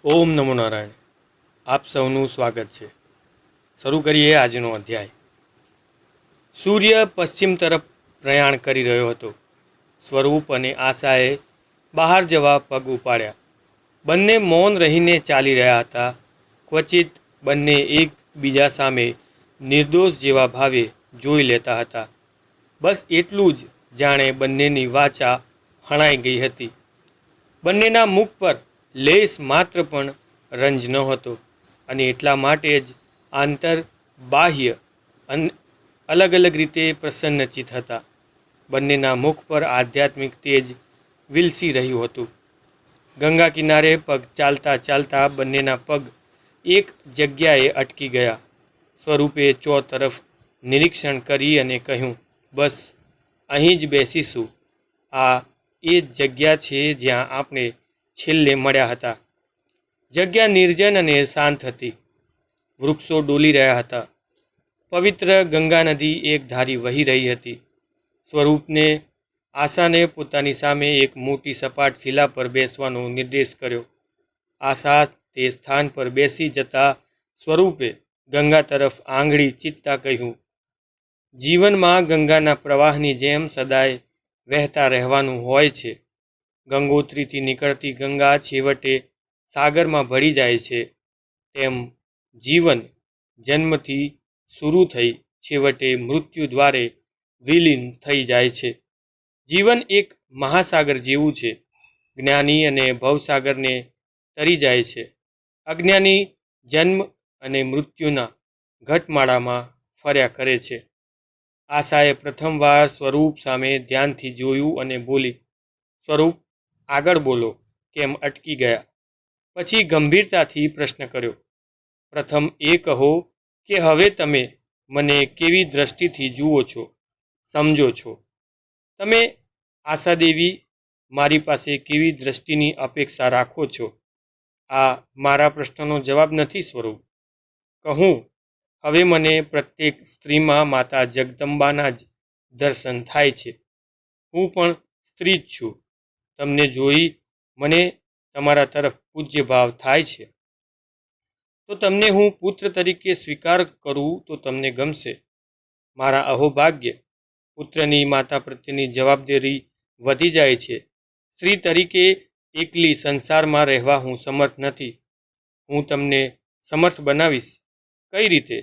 ઓમ નમો નારાયણ. આપ સૌનું સ્વાગત છે. શરૂ કરીએ આજનો અધ્યાય. સૂર્ય પશ્ચિમ તરફ પ્રયાણ કરી રહ્યો હતો. સ્વરૂપ અને આશાએ બહાર જવા પગ ઉપાડ્યા. બંને મૌન રહીને ચાલી રહ્યા હતા. ક્વચિત બંને એકબીજા સામે નિર્દોષ જેવા ભાવે જોઈ લેતા હતા. બસ એટલું જ, જાણે બંનેની વાચા હણાઈ ગઈ હતી. બંનેના મુખ પર લેશ માત્ર પણ રંજ ન હતો અને એટલા માટે જ આંતર બાહ્ય અલગ અલગ રીતે પ્રસન્નચિત હતા. બંનેના મુખ પર આધ્યાત્મિક તેજ વિલસી રહ્યું હતું. ગંગા કિનારે પગ ચાલતા ચાલતા બંનેના પગ એક જગ્યાએ અટકી ગયા. સ્વરૂપે ચોતરફ નિરીક્ષણ કરી અને કહ્યું, બસ અહીં જ બેસીશું. આ એ જ જગ્યા છે જ્યાં આપણે છેલ્લે મળ્યા હતા. જગ્યા નિર્જન અને શાંત હતી. વૃક્ષો ડોલી રહ્યા હતા. પવિત્ર ગંગા નદી એક ધારી વહી રહી હતી. સ્વરૂપને આશાને પોતાની સામે એક મોટી સપાટ શિલા પર બેસવાનો નિર્દેશ કર્યો. આશા તે સ્થાન પર બેસી જતા સ્વરૂપે ગંગા તરફ આંગળી ચીંધતા કહ્યું, જીવનમાં ગંગાના પ્રવાહની જેમ સદાય વહેતા રહેવાનું હોય છે. ગંગોત્રીથી નીકળતી ગંગા છેવટે સાગરમાં ભળી જાય છે, તેમ જીવન જન્મથી શરૂ થઈ છેવટે મૃત્યુ દ્વારે વિલીન થઈ જાય છે. જીવન એક મહાસાગર જેવું છે. જ્ઞાની અને ભવસાગરને તરી જાય છે. અજ્ઞાની જન્મ અને મૃત્યુના ઘટમાળામાં ફર્યા કરે છે. આશાએ પ્રથમવાર સ્વરૂપ સામે ધ્યાનથી જોયું અને બોલી, સ્વરૂપ, આગળ બોલો, કેમ અટકી ગયા? પછી ગંભીરતાથી પ્રશ્ન કર્યો, પ્રથમ એ કહો કે હવે તમે મને કેવી દ્રષ્ટિથી જુઓ છો, સમજો છો? તમે આશાદેવી મારી પાસે કેવી દ્રષ્ટિની અપેક્ષા રાખો છો? આ મારા પ્રશ્નનો જવાબ નથી સ્વરૂપ. કહું, હવે મને પ્રત્યેક સ્ત્રીમાં માતા જગદંબાના જ દર્શન થાય છે. હું પણ સ્ત્રી જ છું. તમને જોઈ મને તમારા તરફ પૂજ્ય ભાવ થાય છે. તો તમને હું પુત્ર તરીકે સ્વીકાર કરું તો તમને ગમશે. મારા અહોભાગ્ય, પુત્રની માતા પ્રત્યેની જવાબદારી વધી જાય છે. સ્ત્રી તરીકે એકલી સંસારમાં રહેવા હું સમર્થ નથી. હું તમને સમર્થ બનાવીશ. કઈ રીતે?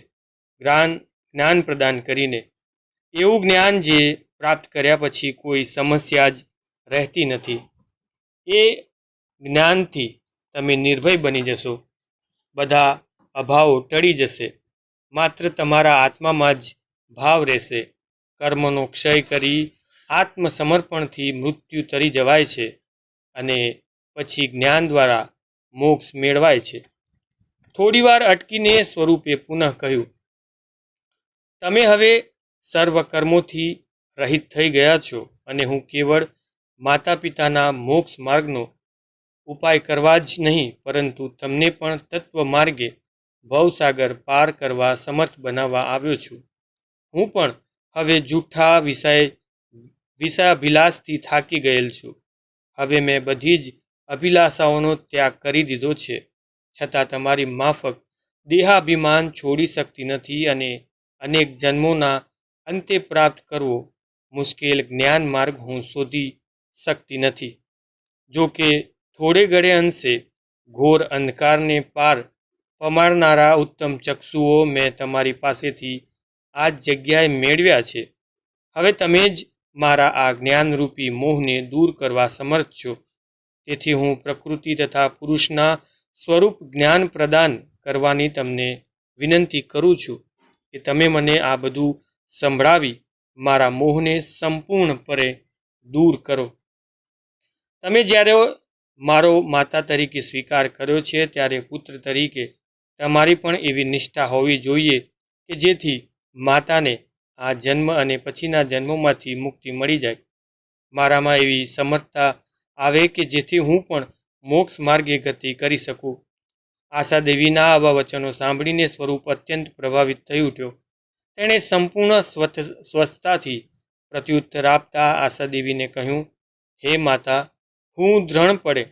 જ્ઞાન પ્રદાન કરીને. એવું જ્ઞાન જે પ્રાપ્ત કર્યા પછી કોઈ સમસ્યા જ રહેતી નથી. એ જ્ઞાનથી તમે નિર્ભય બની જશો. બધા અભાવો ટળી જશે. માત્ર તમારા આત્મામાં જ ભાવ રહેશે. કર્મનો ક્ષય કરી આત્મસમર્પણથી મૃત્યુ તરી જવાય છે અને પછી જ્ઞાન દ્વારા મોક્ષ મેળવાય છે. થોડીવાર અટકીને સ્વરૂપે પુનઃ કહ્યું, તમે હવે સર્વ કર્મોથી રહિત થઈ ગયા છો અને હું કેવળ માતા પિતાના મોક્ષ માર્ગનો ઉપાય કરવા જ નહીં, પરંતુ તમને પણ તત્વ માર્ગે ભવસાગર પાર કરવા સમર્થ બનાવવા આવ્યો છું. હું પણ હવે જૂઠા વિષયાભિલાષથી થાકી ગયેલ છું. હવે મેં બધી જ અભિલાષાઓનો ત્યાગ કરી દીધો છે. છતાં તમારી માફક દેહાભિમાન છોડી શકતી નથી અને અનેક જન્મોના અંતે પ્રાપ્ત કરવો મુશ્કેલ જ્ઞાન માર્ગ હું શોધી શકતી નથી. જો કે થોડે ઘણે અંશે ઘોર અંધકારને પાર પમાડનારા ઉત્તમ ચક્ષુઓ મેં તમારી પાસેથી આ જગ્યાએ મેળવ્યા છે. હવે તમે જ મારા આ જ્ઞાનરૂપી મોહને દૂર કરવા સમર્થ છો. તેથી હું પ્રકૃતિ તથા પુરુષના સ્વરૂપ જ્ઞાન પ્રદાન કરવાની તમને વિનંતી કરું છું કે તમે મને આ બધું સંભળાવી મારા મોહને સંપૂર્ણપણે દૂર કરો. તમે જ્યારે મારો માતા તરીકે સ્વીકાર કર્યો છે ત્યારે પુત્ર તરીકે તમારી પણ એવી નિષ્ઠા હોવી જોઈએ કે જેથી માતાને આ જન્મ અને પછીના જન્મોમાંથી મુક્તિ મળી જાય. મારામાં એવી સમર્થતા આવે કે જેથી હું પણ મોક્ષ માર્ગે ગતિ કરી શકું. આશાદેવીના આવા વચનો સાંભળીને સ્વરૂપ અત્યંત પ્રભાવિત થઈ ઉઠ્યો. તેણે સંપૂર્ણ સ્વસ્થતાથી પ્રત્યુત્તર આપતા આશાદેવીને કહ્યું, હે માતા, હું દ્રઢપણે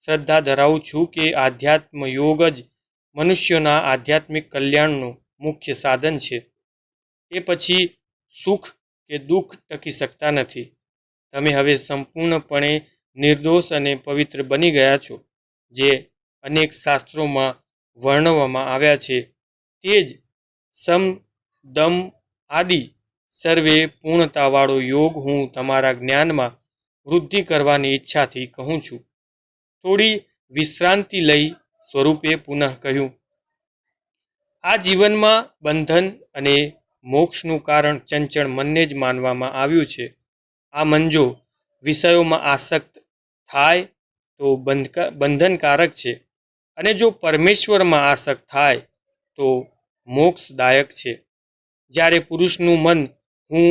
શ્રદ્ધા ધરાવું છું કે આધ્યાત્મ યોગ જ મનુષ્યોના આધ્યાત્મિક કલ્યાણનું મુખ્ય સાધન છે. એ પછી સુખ કે દુઃખ ટકી શકતા નથી. તમે હવે સંપૂર્ણપણે નિર્દોષ અને પવિત્ર બની ગયા છો. જે અનેક શાસ્ત્રોમાં વર્ણવવામાં આવ્યા છે તે જ સમ દમ આદિ સર્વે પૂર્ણતાવાળો યોગ હું તમારા જ્ઞાનમાં વૃદ્ધિ કરવાની ઈચ્છાથી કહું છું. થોડી વિશ્રાંતિ લઈ સ્વરૂપે પુનઃ કહ્યું, આ જીવનમાં બંધન અને મોક્ષનું કારણ ચંચળ મનને જ માનવામાં આવ્યું છે. આ મન જો વિષયોમાં આસક્ત થાય તો બંધનકારક છે, અને જો પરમેશ્વરમાં આસક્ત થાય તો મોક્ષદાયક છે. જ્યારે પુરુષનું મન હું,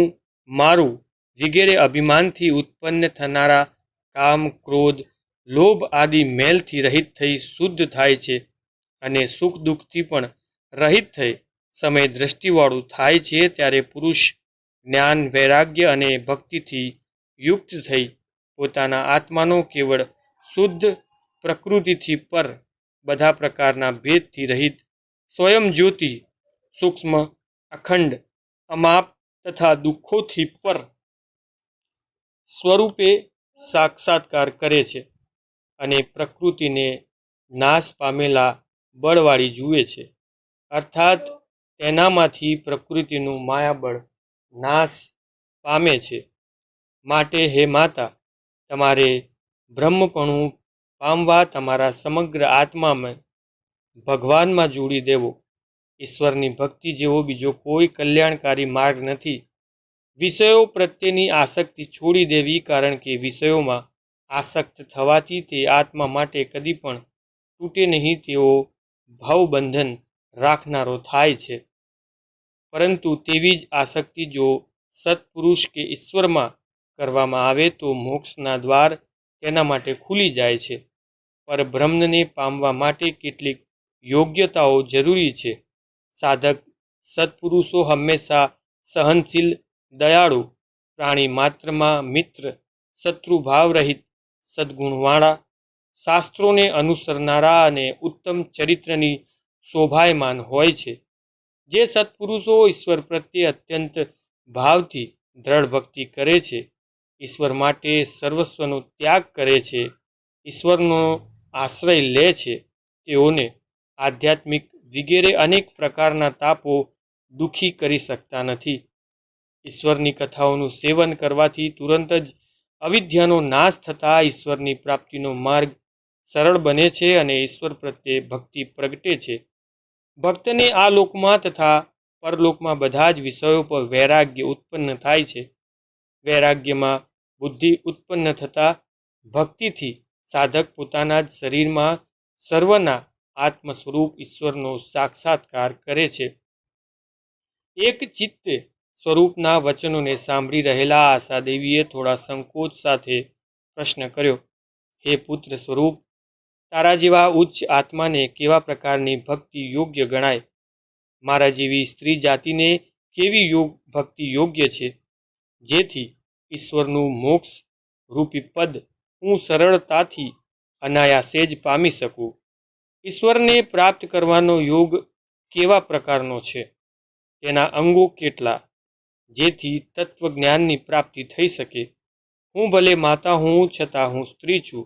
મારું વગેરે અભિમાનથી ઉત્પન્ન થનારા કામ, ક્રોધ, લોભ આદિ મેલથી રહિત થઈ શુદ્ધ થાય છે અને સુખ દુઃખથી પણ રહિત થઈ સમય દ્રષ્ટિવાળું થાય છે, ત્યારે પુરુષ જ્ઞાન, વૈરાગ્ય અને ભક્તિથી યુક્ત થઈ પોતાના આત્માનો કેવળ શુદ્ધ પ્રકૃતિથી પર, બધા પ્રકારના ભેદથી રહિત સ્વયં જ્યોતિ, સૂક્ષ્મ, અખંડ, અમાપ તથા દુઃખોથી પર સ્વરૂપે સાક્ષાત્કાર કરે છે અને પ્રકૃતિને નાશ પામેલા બળવાળી જુએ છે. અર્થાત તેનામાંથી પ્રકૃતિનું માયાબળ નાશ પામે છે. માટે હે માતા, તમારે બ્રહ્મપણું પામવા તમારા સમગ્ર આત્મામાં ભગવાનમાં જોડી દેવો. ઈશ્વરની ભક્તિ જેવો બીજો કોઈ કલ્યાણકારી માર્ગ નથી. વિષયો પ્રત્યેની આસક્તિ છોડી દેવી, કારણ કે વિષયોમાં આસક્ત થવાથી તે આત્મા માટે કદી પણ તૂટે નહીં તેવો ભવબંધન રાખનારો થાય છે. પરંતુ તેવી જ આસક્તિ જો સત્પુરુષ કે ઈશ્વરમાં કરવામાં આવે તો મોક્ષના દ્વાર તેના માટે ખુલી જાય છે. પર બ્રહ્મને પામવા માટે કેટલીક યોગ્યતાઓ જરૂરી છે. સાધક સત્પુરુષો હંમેશા સહનશીલ, દયાળુ, પ્રાણી માત્રમાં મિત્ર, શત્રુભાવ રહિત, સદ્ગુણવાળા, શાસ્ત્રોને અનુસરનારા અને ઉત્તમ ચરિત્રની શોભાયમાન હોય છે. જે સત્પુરુષો ઈશ્વર પ્રત્યે અત્યંત ભાવથી દ્રઢ ભક્તિ કરે છે, ઈશ્વર માટે સર્વસ્વનો ત્યાગ કરે છે, ઈશ્વરનો આશ્રય લે છે, તેઓને આધ્યાત્મિક વગેરે અનેક પ્રકારના તાપો દુઃખી કરી શકતા નથી. ઈશ્વરની કથાઓનું સેવન કરવાથી તુરંત જ અવિદ્યાનો નાશ થતાં ઈશ્વરની પ્રાપ્તિનો માર્ગ સરળ બને છે અને ઈશ્વર પ્રત્યે ભક્તિ પ્રગટે છે. ભક્તને આ લોકમાં તથા પરલોકમાં બધા જ વિષયો પર વૈરાગ્ય ઉત્પન્ન થાય છે. વૈરાગ્યમાં બુદ્ધિ ઉત્પન્ન થતાં ભક્તિથી સાધક પોતાના જ શરીરમાં સર્વના આત્મ સ્વરૂપ ઈશ્વરનો સાક્ષાત્કાર કરે છે. એક ચિત્તે સ્વરૂપના વચનોને સાંભળી રહેલા આશાદેવીએ થોડા સંકોચ સાથે પ્રશ્ન કર્યો, હે પુત્ર સ્વરૂપ, તારા જેવા ઉચ્ચ આત્માને કેવા પ્રકારની ભક્તિ યોગ્ય ગણાય? મારા જેવી સ્ત્રી જાતિને કેવી ભક્તિ યોગ્ય છે, જેથી ઈશ્વરનું મોક્ષ રૂપી પદ હું સરળતાથી અનાયાસે જ પામી શકું? ઈશ્વરને પ્રાપ્ત કરવાનો યોગ કેવા પ્રકારનો છે? તેના અંગો કેટલા, જેથી તત્વજ્ઞાનની પ્રાપ્તિ થઈ શકે? હું ભલે માતા હું, છતાં હું સ્ત્રી છું,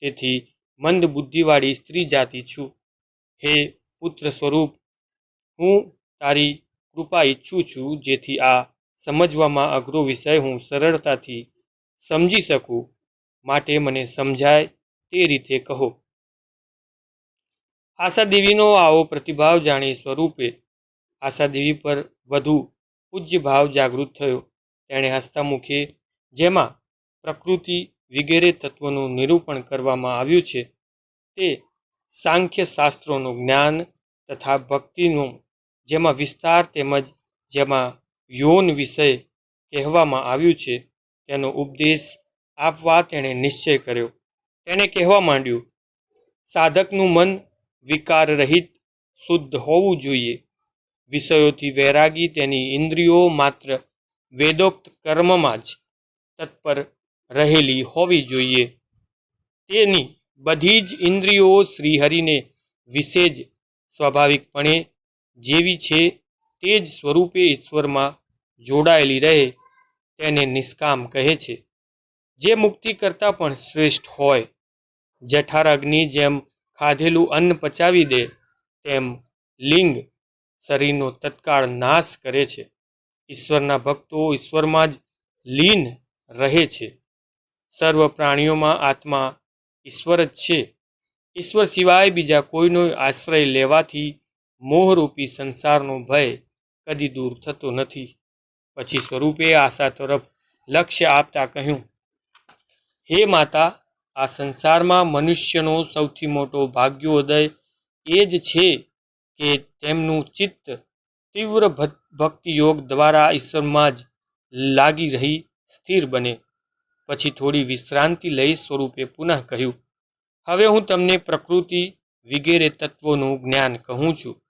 તેથી મંદ બુદ્ધિવાળી સ્ત્રી જાતિ છું. હે પુત્ર સ્વરૂપ, હું તારી કૃપા ઈચ્છું છું, જેથી આ સમજવામાં અઘરો વિષય હું સરળતાથી સમજી શકું. માટે મને સમજાય તે રીતે કહો. આશાદેવીનો આવો પ્રતિભાવ જાણી સ્વરૂપે આશાદેવી પર વધુ પૂજ્ય ભાવ જાગૃત થયો. તેણે હસતા મુખે, જેમાં પ્રકૃતિ વગેરે તત્વોનું નિરૂપણ કરવામાં આવ્યું છે, તે સાંખ્ય શાસ્ત્રોનું જ્ઞાન તથા ભક્તિનું જેમાં વિસ્તાર તેમજ જેમાં યૌન વિષય કહેવામાં આવ્યું છે, તેનો ઉપદેશ આપવા તેણે નિશ્ચય કર્યો. તેણે કહેવા માંડ્યું, સાધકનું મન વિકાર રહિત શુદ્ધ હોવું જોઈએ. વિષયોથી વૈરાગી તેની ઇન્દ્રિયો માત્ર વેદોક્ત કર્મમાં જ તત્પર રહેલી હોવી જોઈએ. તેની બધી જ ઇન્દ્રિયો શ્રીહરિને વિશે જ સ્વાભાવિકપણે જેવી છે તે જ સ્વરૂપે ઈશ્વરમાં જોડાયેલી રહે તેને નિષ્કામ કહે છે, જે મુક્તિ કરતાં પણ શ્રેષ્ઠ હોય. જઠાર અગ્નિ જેમ ખાધેલું અન્ન પચાવી દે તેમ લિંગ શરીરનો તત્કાળ નાશ કરે છે. ઈશ્વરના ભક્તો ઈશ્વરમાં જ લીન રહે છે. સર્વ પ્રાણીઓમાં આત્મા ઈશ્વર જ છે. ઈશ્વર સિવાય બીજા કોઈનો આશ્રય લેવાથી મોહરૂપી સંસારનો ભય કદી દૂર થતો નથી. પછી સ્વરૂપે આશા તરફ લક્ષ્ય આપતા કહ્યું, હે માતા, આ સંસારમાં મનુષ્યનો સૌથી મોટો ભાગ્યોદય એ જ છે કે તેમનું ચિત્ત તીવ્ર ભક્તિયોગ દ્વારા ઈશ્વરમાં જ લાગી રહી સ્થિર બને. પછી થોડી વિશ્રાંતિ લઈ સ્વરૂપે પુનઃ કહ્યું, હવે હું તમને પ્રકૃતિ વગેરે તત્વોનું જ્ઞાન કહું છું,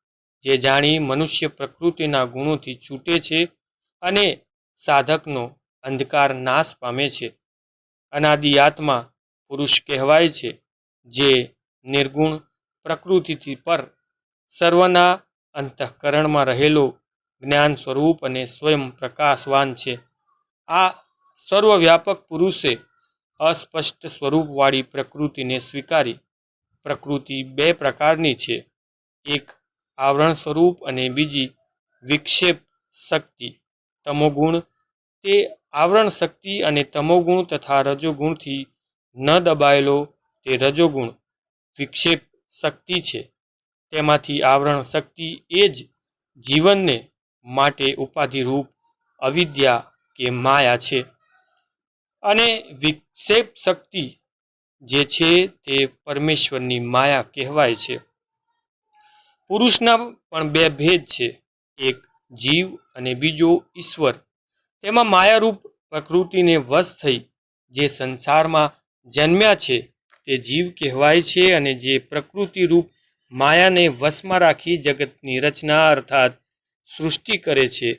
જે જાણી મનુષ્ય પ્રકૃતિના ગુણોથી છૂટે છે અને સાધકનો અંધકાર નાશ પામે છે. અનાદિ આત્મા પુરુષ કહેવાય છે, જે નિર્ગુણ પ્રકૃતિથી પર સર્વના અંતઃકરણમાં રહેલો જ્ઞાન સ્વરૂપ અને સ્વયં પ્રકાશવાન છે. આ સર્વવ્યાપક પુરુષે અસ્પષ્ટ સ્વરૂપવાળી પ્રકૃતિને સ્વીકારી. પ્રકૃતિ બે પ્રકારની છે, એક આવરણ સ્વરૂપ અને બીજી વિક્ષેપ શક્તિ. તમોગુણ તે આવરણ શક્તિ અને તમોગુણ તથા રજોગુણથી ન દબાયેલો તે રજોગુણ વિક્ષેપ શક્તિ છે. તેમાંથી આવરણ શક્તિ એ જ જીવનને માટે ઉપાધિરૂપ અવિદ્યા કે માયા છે, અને વિક્ષેપ શક્તિ જે છે તે પરમેશ્વરની માયા કહેવાય છે. પુરુષના પણ બે ભેદ છે, એક જીવ અને બીજો ઈશ્વર. તેમાં માયારૂપ પ્રકૃતિને વશ થઈ જે સંસારમાં જન્મ્યા છે તે જીવ કહેવાય છે, અને જે પ્રકૃતિરૂપ માયાને વશમાં રાખી જગતની રચના અર્થાત સૃષ્ટિ કરે છે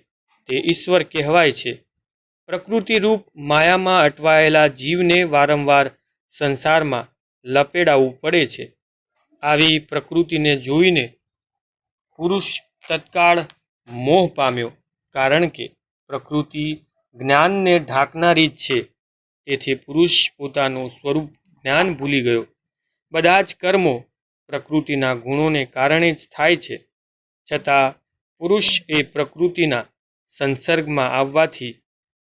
તે ઈશ્વર કહેવાય છે. પ્રકૃતિરૂપ માયામાં અટવાયેલા જીવને વારંવાર સંસારમાં લપેડાવવું પડે છે. આવી પ્રકૃતિને જોઈને પુરુષ તત્કાળ મોહ પામ્યો, કારણ કે પ્રકૃતિ જ્ઞાનને ઢાંકનારી જ છે. તેથી પુરુષ પોતાનું સ્વરૂપ જ્ઞાન ભૂલી ગયો. બધા જ કર્મો પ્રકૃતિના ગુણોને કારણે જ થાય છે. છતાં પુરુષ એ પ્રકૃતિના સંસર્ગમાં આવવાથી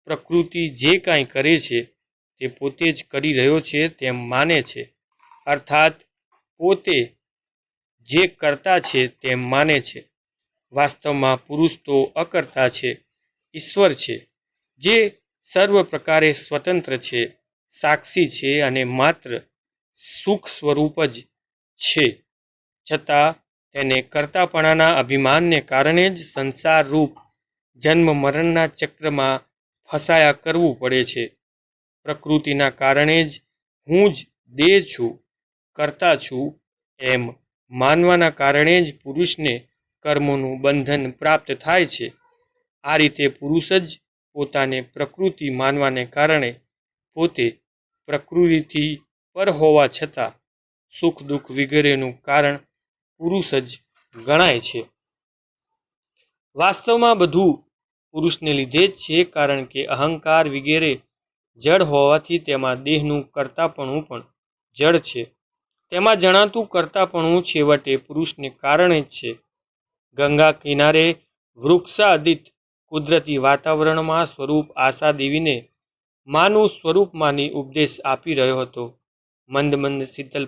પ્રકૃતિ જે કાંઈ કરે છે તે પોતે જ કરી રહ્યો છે તેમ માને છે, અર્થાત પોતે જે કરતા છે તેમ માને છે. વાસ્તવમાં પુરુષ તો અકર્તા છે, ઈશ્વર છે, જે સર્વ પ્રકારે સ્વતંત્ર છે, સાક્ષી છે અને માત્ર સુખ સ્વરૂપ જ છે. છતાં તેને કર્તાપણાના અભિમાનને કારણે જ સંસાર રૂપ જન્મ મરણના ચક્રમાં ફસાયા કરવું પડે છે. પ્રકૃતિના કારણે જ હું જ દેહ છું, કર્તા છું એમ માનવાના કારણે જ પુરુષને કર્મોનું બંધન પ્રાપ્ત થાય છે. આ રીતે પુરુષ જ પોતાને પ્રકૃતિ માનવાને કારણે પોતે પ્રકૃતિથી પર હોવા છતાં સુખ દુઃખ વગેરેનું કારણ પુરુષ જ ગણાય છે. વાસ્તવમાં બધું પુરુષને લીધે જ છે, કારણ કે અહંકાર વગેરે જડ હોવાથી તેમાં દેહનું કર્તાપણું પણ જડ છે. તેમાં જણાતું કર્તાપણું છેવટે પુરુષને કારણે જ છે. ગંગા કિનારે વૃક્ષાદિત કુદરતી વાતાવરણમાં સ્વરૂપ આશા દેવીને માનું સ્વરૂપ માની ઉપદેશ આપી રહ્યો હતો. મંદ મંદ શીતલ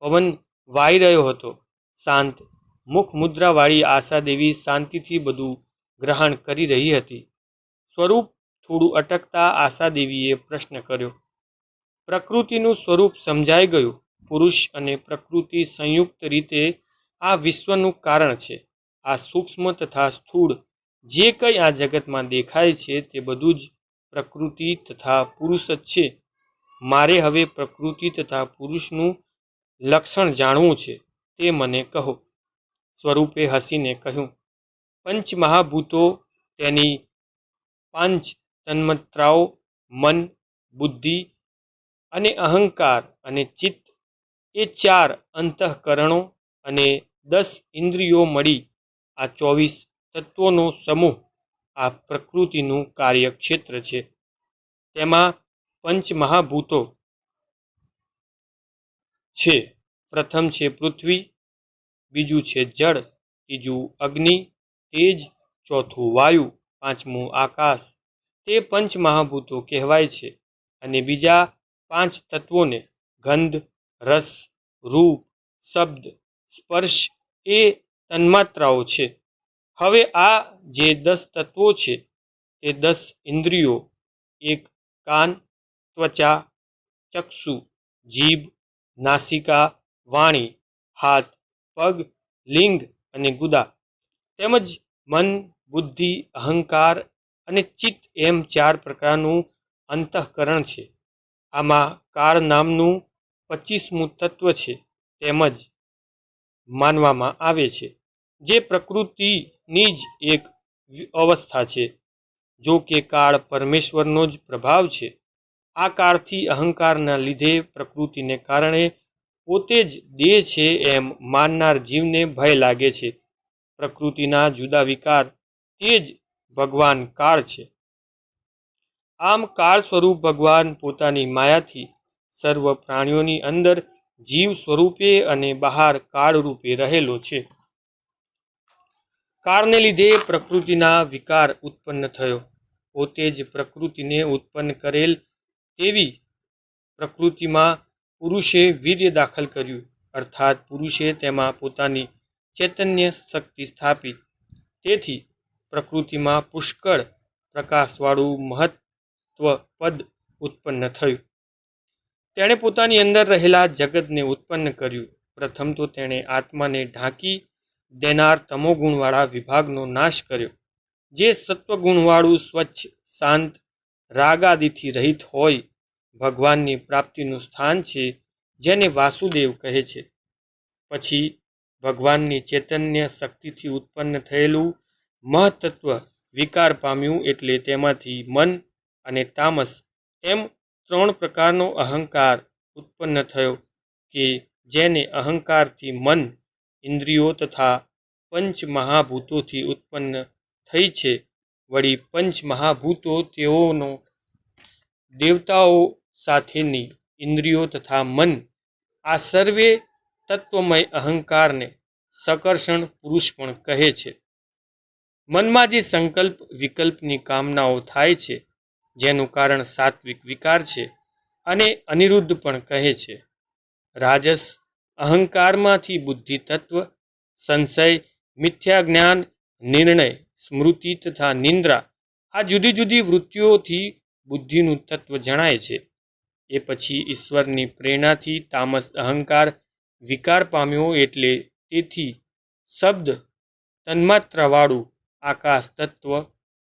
પવન વાઈ રહ્યો હતો. શાંત મુખ મુદ્રાવાળી આશા દેવી શાંતિથી બધું ગ્રહણ કરી રહી હતી. સ્વરૂપ થોડું અટકતા આશા દેવીએ પ્રશ્ન કર્યો. પ્રકૃતિનું સ્વરૂપ સમજાઈ ગયું. પુરુષ અને પ્રકૃતિ સંયુક્ત રીતે આ વિશ્વનું કારણ છે. આ સૂક્ષ્મ તથા સ્થૂળ જે કંઈ આ જગતમાં દેખાય છે તે બધું જ પ્રકૃતિ તથા પુરુષ જ છે. મારે હવે પ્રકૃતિ તથા પુરુષનું લક્ષણ જાણવું છે, તે મને કહો. સ્વરૂપે હસીને કહ્યું, પંચમહાભૂતો, તેની પાંચ તન્માત્રાઓ, મન, બુદ્ધિ, અને અહંકાર અને ચિત્ત એ 4 અંતઃકરણો અને 10 ઇન્દ્રિયો મળી આ 24 તત્વોનો સમૂહ આ પ્રકૃતિનું કાર્યક્ષેત્ર છે. તેમાં પંચમહાભૂતો છે. પ્રથમ છે પૃથ્વી, બીજું છે જળ, ત્રીજું અગ્નિ, તેજ, ચોથું વાયુ, પાંચમું આકાશ. તે પંચમહાભૂતો કહેવાય છે. અને બીજા 5 તત્વોને ગંધ, રસ, રૂપ, શબ્દ, સ્પર્શ એ તન્માત્રાઓ છે. હવે આ જે 10 તત્વો છે તે 10 ઇન્દ્રિયો, એક કાન, ત્વચા, ચક્ષુ, જીભ, નાસિકા, વાણી, હાથ, પગ, લિંગ અને ગુદા, તેમજ મન, બુદ્ધિ, અહંકાર અને ચિત્ત એમ 4 પ્રકારનું અંતઃકરણ છે. આમાં કાળ નામનું 25મું તત્વ છે તેમજ માનવામાં આવે છે, જે પ્રકૃતિની જ એક અવસ્થા છે. જો કે કાળ પરમેશ્વરનો જ પ્રભાવ છે. આ કાળથી અહંકારના લીધે પ્રકૃતિને કારણે પોતે જ દેહ છે એમ માનનાર જીવને ભય લાગે છે. પ્રકૃતિના જુદા વિકાર તે જ ભગવાન કાળ છે. આમ કાળ સ્વરૂપ ભગવાન પોતાની માયાથી સર્વ પ્રાણીઓની અંદર જીવ સ્વરૂપે અને બહાર કાળ રૂપે રહેલો છે. કાળને લીધે પ્રકૃતિના વિકાર ઉત્પન્ન થયો. પોતે જ પ્રકૃતિને ઉત્પન્ન કરેલ તેવી પ્રકૃતિમાં પુરુષે વીર્ય દાખલ કર્યું, અર્થાત પુરુષે તેમાં પોતાની ચૈતન્ય શક્તિ સ્થાપી. તેથી પ્રકૃતિમાં પુષ્કળ પ્રકાશવાળું મહત્વપદ ઉત્પન્ન થયું. તેણે પોતાની અંદર રહેલા જગતને ઉત્પન્ન કર્યું. પ્રથમ તો તેણે આત્માને ઢાંકી દેનાર તમોગુણવાળા વિભાગનો નાશ કર્યો. જે સત્વગુણવાળું સ્વચ્છ, શાંત, રાગ આદિથી રહિત હોય ભગવાનની પ્રાપ્તિનું સ્થાન છે, જેને વાસુદેવ કહે છે. પછી ભગવાનની ચૈતન્ય શક્તિથી ઉત્પન્ન થયેલું મહત્તત્વ વિકાર પામ્યું, એટલે તેમાંથી મન અને તામસ એમ 3 પ્રકારનો અહંકાર ઉત્પન્ન થયો કે જેને અહંકારથી મન, ઇન્દ્રિયો તથા પંચમહાભૂતોથી ઉત્પન્ન થઈ છે. વળી પંચમહાભૂતો તેઓનો દેવતાઓ સાથેની ઇન્દ્રિયો તથા મન આ સર્વે તત્વમય અહંકારને સકર્ષણ પુરુષ પણ કહે છે. મનમાં જે સંકલ્પ વિકલ્પની કામનાઓ થાય છે, જેનું કારણ સાત્વિક વિકાર છે અને અનિરુદ્ધ પણ કહે છે. રાજસ અહંકારમાંથી બુદ્ધિ તત્વ, સંશય, મિથ્યા જ્ઞાન, નિર્ણય, સ્મૃતિ તથા નિંદ્રા આ જુદી જુદી વૃત્તિઓથી બુદ્ધિનું તત્વ જણાય છે. એ પછી ઈશ્વરની પ્રેરણાથી તામસ અહંકાર વિકાર પામ્યો, એટલે તેથી શબ્દ તન્માત્રાવાળું આકાશ તત્વ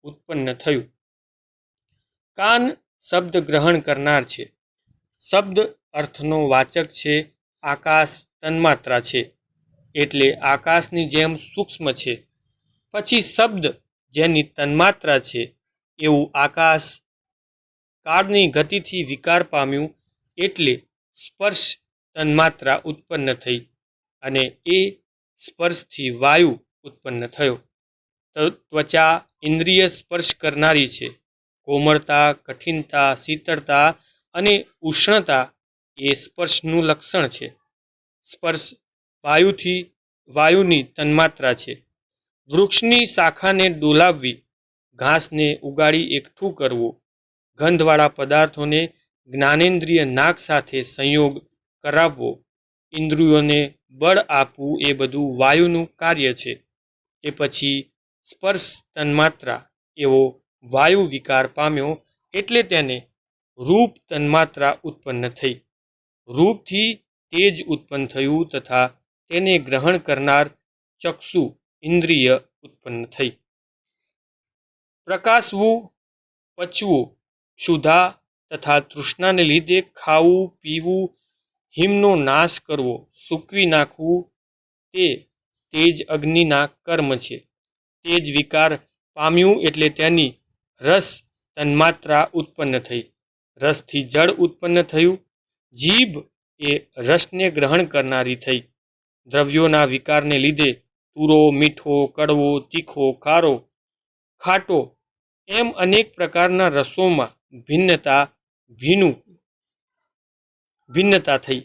ઉત્પન્ન થયું. કાન શબ્દ ગ્રહણ કરનાર છે. શબ્દ અર્થનો વાચક છે. આકાશ તન્માત્રા છે, એટલે આકાશની જેમ સૂક્ષ્મ છે. પછી શબ્દ જેની તન્માત્રા છે એવું આકાશ કાળની ગતિથી વિકાર પામ્યું, એટલે સ્પર્શ તન્માત્રા ઉત્પન્ન થઈ અને એ સ્પર્શથી વાયુ ઉત્પન્ન થયો. ત્વચા ઇન્દ્રિય સ્પર્શ કરનારી છે. કોમળતા, કઠિનતા, શીતળતા અને ઉષ્ણતા એ સ્પર્શનું લક્ષણ છે. સ્પર્શ વાયુની તન્માત્રા છે. વૃક્ષની શાખાને ડોલાવવી, ઘાસને ઉગાડી એકઠું કરવું, ગંધવાળા પદાર્થોને જ્ઞાનેન્દ્રિય નાક સાથે સંયોગ કરાવવો, ઇન્દ્રિયોને બળ આપવું એ બધું વાયુનું કાર્ય છે. એ પછી સ્પર્શ તન્માત્રા એવો વાયુ વિકાર પામ્યો, એટલે તેને રૂપ તન્માત્રા ઉત્પન્ન થઈ. રૂપથી તેજ ઉત્પન્ન થયું તથા તેને ગ્રહણ કરનાર ચક્ષુ ઇન્દ્રિય ઉત્પન્ન થઈ. પ્રકાશવું, પચવું, ક્ષુધા તથા તૃષ્ણાને લીધે ખાવું પીવું, હિમનો નાશ કરવો, સૂકવી નાખવું તે તેજ અગ્નિના કર્મ છે. તેજ વિકાર પામ્યું, એટલે તેની રસ તન્માત્રા ઉત્પન્ન થઈ. રસથી જળ ઉત્પન્ન થયું. જીભ એ રસને ગ્રહણ કરનારી થઈ. દ્રવ્યોના વિકારને લીધે તુરો, મીઠો, કડવો, તીખો, ખારો, ખાટો એમ અનેક પ્રકારના રસોમાં ભિન્નતા થઈ.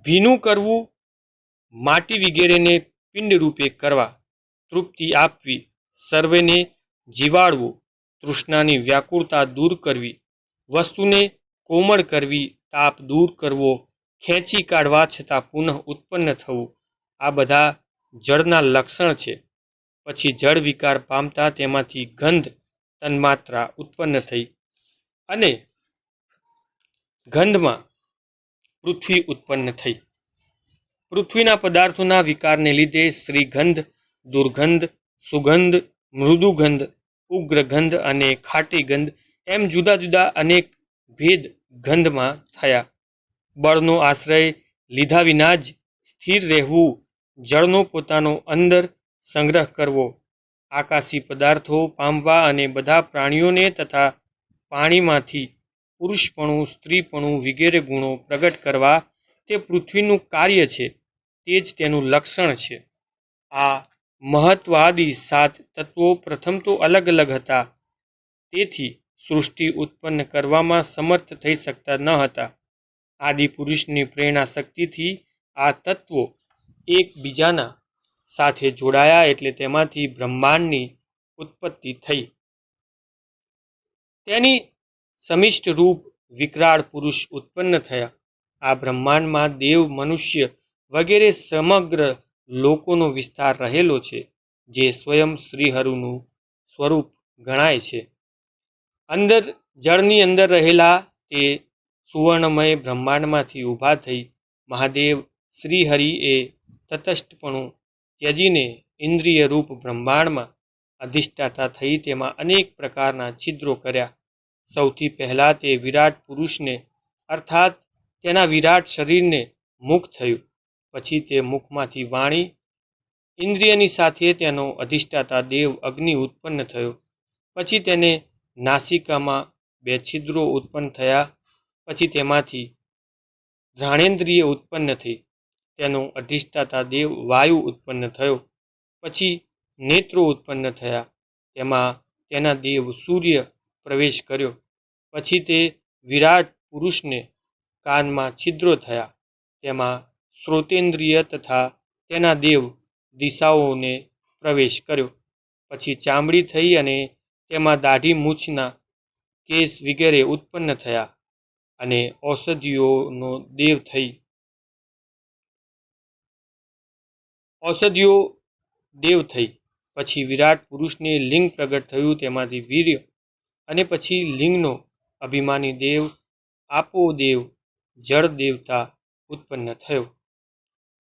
ભીનું કરવું, માટી વગેરેને પિંડ રૂપે કરવા, તૃપ્તિ આપવી, સર્વેને જીવાડવું, તૃષ્ણાની વ્યાકુળતા દૂર કરવી, વસ્તુને કોમળ કરવી, તાપ દૂર કરવો, ખેંચી કાઢવા છતાં પુનઃ ઉત્પન્ન થવું, આ બધા જળના લક્ષણ છે. પછી જળ વિકાર પામતા તેમાંથી ગંધ તન્માત્રા ઉત્પન્ન થઈ અને ગંધમાં પૃથ્વી ઉત્પન્ન થઈ. પૃથ્વીના પદાર્થોના વિકારને લીધે શ્રીગંધ, દુર્ગંધ, સુગંધ, મૃદુગંધ, ઉગ્રગંધ અને ખાટી ગંધ એમ જુદા જુદા અનેક ભેદ ગંધમાં થયા. બળનો આશ્રય લીધા વિના જ સ્થિર રહેવું, જળનો પોતાનો અંદર સંગ્રહ કરવો, આકાશી પદાર્થો પામવા અને બધા પ્રાણીઓને તથા પાણીમાંથી પુરુષપણું, સ્ત્રીપણું વગેરે ગુણો પ્રગટ કરવા તે પૃથ્વીનું કાર્ય છે, તે જ તેનું લક્ષણ છે. આ મહત્વાદી 7 તત્વો પ્રથમ તો અલગ અલગ હતા, તેથી સૃષ્ટિ ઉત્પન્ન કરવામાં સમર્થ થઈ શકતા ન હતા. આદિપુરુષની પ્રેરણા શક્તિથી આ તત્વો એકબીજાના સાથે જોડાયા એટલે તેમાંથી બ્રહ્માંડની ઉત્પત્તિ થઈ. તેની સમિષ્ટ રૂપ વિકરાળ પુરુષ ઉત્પન્ન થયા. આ બ્રહ્માંડમાં દેવ, મનુષ્ય વગેરે સમગ્ર લોકોનો વિસ્તાર રહેલો છે, જે સ્વયં શ્રીહરિનું સ્વરૂપ ગણાય છે. અંદર જળની અંદર રહેલા તે સુવર્ણમય બ્રહ્માંડમાંથી ઊભા થઈ મહાદેવ શ્રીહરિ એ તટસ્થપણું ત્યજીને ઇન્દ્રિય રૂપ બ્રહ્માંડમાં અધિષ્ઠાતા થઈ તેમાં અનેક પ્રકારના છિદ્રો કર્યા. સૌથી પહેલાં તે વિરાટ પુરુષને અર્થાત તેના વિરાટ શરીરને મુખ થયું. પછી તે મુખમાંથી વાણી, ઇન્દ્રિયની સાથે તેનો અધિષ્ઠાતા દેવ અગ્નિ ઉત્પન્ન થયો. પછી તેને નાસિકામાં 2 છિદ્રો ઉત્પન્ન થયા. પછી તેમાંથી ઘ્રાણેન્દ્રિય ઉત્પન્ન થઈ, તેનો અધિષ્ઠાતા દેવ વાયુ ઉત્પન્ન થયો. પછી નેત્રો ઉત્પન્ન થયા, તેમાં તેના દેવ સૂર્ય પ્રવેશ કર્યો. પછી તે વિરાટ પુરુષને કાનમાં છિદ્રો થયા, તેમાં શ્રોતેન્દ્રિય તથા તેના દેવ દિશાઓને પ્રવેશ કર્યો. પછી ચામડી થઈ અને તેમાં દાઢી, મૂછના કેસ વગેરે ઉત્પન્ન થયા અને ઔષધિઓનો દેવ થઈ. પછી વિરાટ પુરુષને લિંગ પ્રગટ થયું, તેમાંથી વીર્ય અને પછી લિંગનો અભિમાની દેવ આપોદેવ જળ દેવતા ઉત્પન્ન થયો.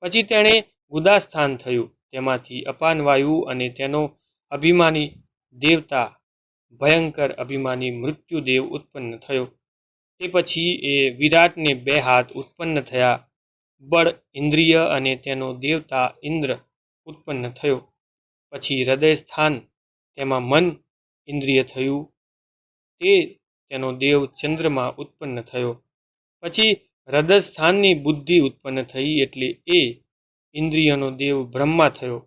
પછી તેણે ગુદાસ્થાન થયું, તેમાંથી અપાન વાયુ અને તેનો અભિમાની દેવતા ભયંકર અભિમાની મૃત્યુદેવ ઉત્પન્ન થયો. તે પછી એ વિરાટને 2 હાથ ઉત્પન્ન થયા. બળ ઇન્દ્રિય અને તેનો દેવતા ઇન્દ્ર ઉત્પન્ન થયો. પછી હૃદય સ્થાન, તેમાં મન ઇન્દ્રિય થયું, તેનો દેવ ચંદ્રમા ઉત્પન્ન થયો. પછી હૃદય સ્થાનની બુદ્ધિ ઉત્પન્ન થઈ એટલે એ ઇન્દ્રિયનો દેવ બ્રહ્મા થયો.